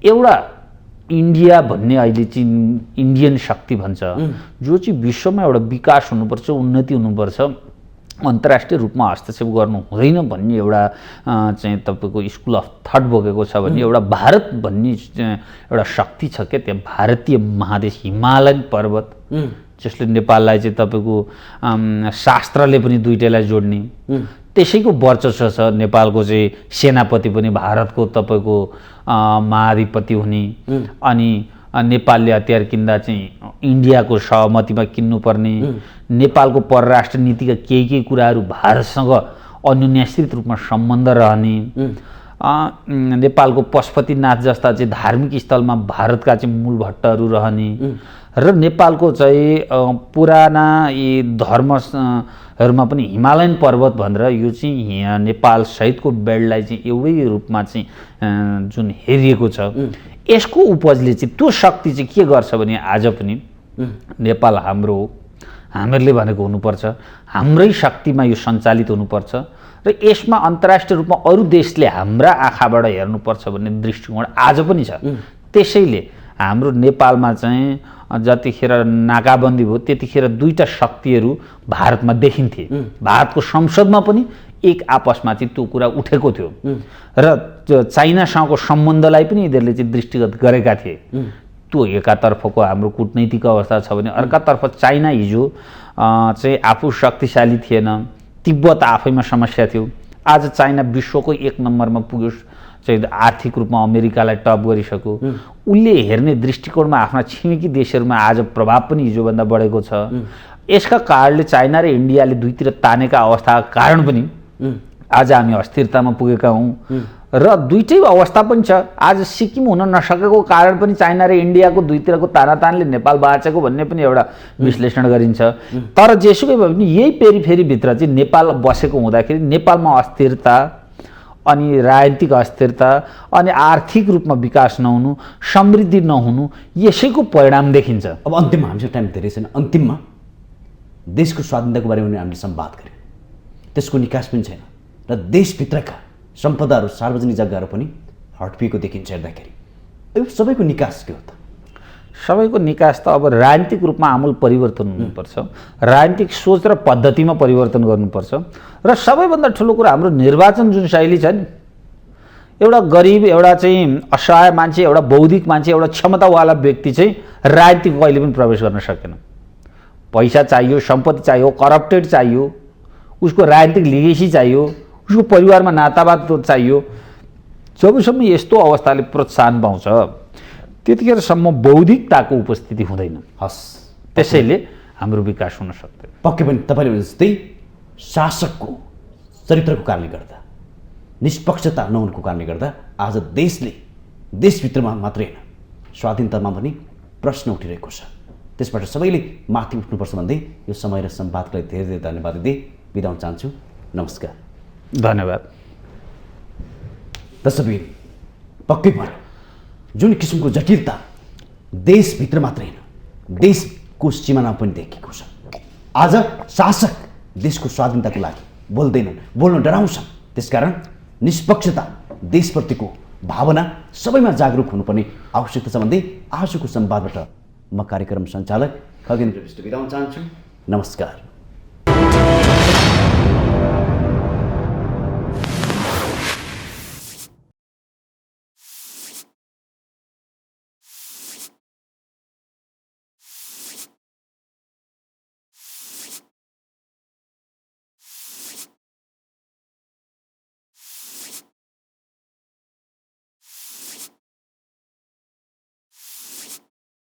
एउटा इन्डिया भन्ने अहिले चाहिँ इन्डियन शक्ति भन्छ, जो चाहिँ विश्वमा एउटा विकास हुनुपर्छ, उन्नति हुनुपर्छ, अन्तर्राष्ट्रिय रूपमा हस्तक्षेप गर्नु हुँदैन भन्ने एउटा चाहिँ तपाईँको स्कुल अफ थट बोकेको छ भन्ने एउटा भारत भन्ने एउटा शक्ति छ क्या। त्यहाँ भारतीय महादेश हिमालयन पर्वत जसले नेपाललाई चाहिँ तपाईँको शास्त्रले पनि दुईटैलाई जोड्ने त्यसैको वर्चस्व छ। नेपालको चाहिँ सेनापति पनि भारतको तपाईँको महाधिपति हुने, अनि नेपालले हतियार किन्दा चाहिँ इन्डियाको सहमतिमा किन्नुपर्ने, नेपालको परराष्ट्र नीतिका केही कुराहरू भारतसँग अन्योन्याश्रित रूपमा सम्बन्ध रहने, नेपालको पशुपतिनाथ जस्ता चाहिँ धार्मिक स्थलमा भारतका चाहिँ मूल भट्टहरू रहने र नेपालको चाहिँ पुराना यी धर्महरूमा पनि हिमालयन पर्वत भनेर यो चाहिँ नेपाल सहितको बेल्टलाई चाहिँ एउटै रूपमा चाहिँ जुन हेरिएको छ, यसको उपजले चाहिँ त्यो शक्ति चाहिँ के गर्छ भने आज पनि नेपाल हाम्रो हो, हामीहरूले भनेको हुनुपर्छ, हाम्रै शक्तिमा यो सञ्चालित हुनुपर्छ र यसमा अन्तर्राष्ट्रिय रूपमा अरू देशले हाम्रा आँखाबाट हेर्नुपर्छ भन्ने दृष्टिकोण आज पनि छ। त्यसैले हाम्रो नेपालमा चाहिँ जतिखेर नाकाबन्दी भयो त्यतिखेर दुईटा शक्तिहरू भारतमा देखिन्थे। भारतको संसदमा पनि एक आपसमा चाहिँ त्यो कुरा उठेको थियो र चाइनासँगको सम्बन्धलाई पनि यिनीहरूले चाहिँ दृष्टिगत गरेका थिए। त्यो एकातर्फको हाम्रो कूटनैतिक अवस्था छ भने अर्कातर्फ चाइना हिजो चाहिँ आफू शक्तिशाली थिएन, तिब्बत आफैमा समस्या थियो, आज चाइना विश्वको 1 नम्बरमा पुग्यो, चाहिँ आर्थिक रूपमा अमेरिकालाई टप गरिसक्यो। उसले हेर्ने दृष्टिकोणमा आफ्ना छिमेकी देशहरूमा आज प्रभाव पनि हिजोभन्दा बढेको छ। यसका कारणले चाइना र इन्डियाले दुईतिर तानेका अवस्थाका कारण पनि आज हामी अस्थिरतामा पुगेका हौँ र दुईटै अवस्था पनि छ। आज सिक्किम हुन नसकेको कारण पनि चाइना र इन्डियाको दुईतिरको तानातानले नेपाल बाँचेको भन्ने पनि एउटा विश्लेषण गरिन्छ। तर जेसुकै भए पनि यही पेरिफेरीभित्र चाहिँ नेपाल बसेको हुँदाखेरि नेपालमा अस्थिरता अनि राजनीतिक अस्थिरता अनि आर्थिक रूपमा विकास नहुनु, समृद्धि नहुनु, यसैको परिणाम देखिन्छ। अब अन्तिममा हामीसँग टाइम धेरै छैन, अन्तिममा देशको स्वाधीनताको बारेमा पनि हामीले संवाद गऱ्यौँ, त्यसको निकास पनि छैन र देशभित्रका सम्पदाहरू सार्वजनिक जग्गाहरू पनि हडपिएको देखिन्छ हेर्दाखेरि। यो सबैको निकास के हो त? सबैको निकास त अब राजनीतिक रूपमा आमूल परिवर्तन हुनुपर्छ, राजनीतिक सोच र पद्धतिमा परिवर्तन गर्नुपर्छ र सबैभन्दा ठुलो कुरा हाम्रो निर्वाचन जुन शैली छ नि, एउटा गरिब, एउटा चाहिँ असहाय मान्छे, एउटा बौद्धिक मान्छे, एउटा क्षमतावाला व्यक्ति चाहिँ राजनीतिक कहिले पनि प्रवेश गर्न सकेन। पैसा चाहियो, सम्पत्ति चाहियो, करप्टेड चाहियो, उसको राजनीतिक लिगेसी चाहियो, उसको परिवारमा नातावाद चाहियो। जबसम्म यस्तो अवस्थाले प्रोत्साहन पाउँछ त्यतिखेरसम्म बौद्धिकताको उपस्थिति हुँदैन। हस्, त्यसैले हाम्रो विकास हुन सक्दैन। पक्कै पनि तपाईँले भने जस्तै शासकको चरित्रको कारणले गर्दा, निष्पक्षता नहुनुको कारणले गर्दा आज देशले देशभित्रमा मात्रै होइन स्वाधीनतामा पनि प्रश्न उठिरहेको छ। त्यसबाट सबैले माथि उठ्नुपर्छ भन्दै यो समय र संवादलाई धेरै धेरै धन्यवाद दिँदै बिदा हुन चाहन्छु। नमस्कार। धन्यवाद। दर्शकबिन, पक्कै पनि जुन किसिमको जटिलता देशभित्र मात्रै होइन देशको सिमाना पनि देखिएको छ। आज शासक देशको स्वाधीनताको लागि बोल्दैनन्, बोल्न डराउँछन्। त्यसकारण निष्पक्षता, देशप्रतिको भावना सबैमा जागरुक हुनुपर्ने आवश्यकता छ भन्दै आजको संवादबाट म कार्यक्रम सञ्चालक खगेन्द्र विष्ट बिदा हुन चाहन्छु। नमस्कार।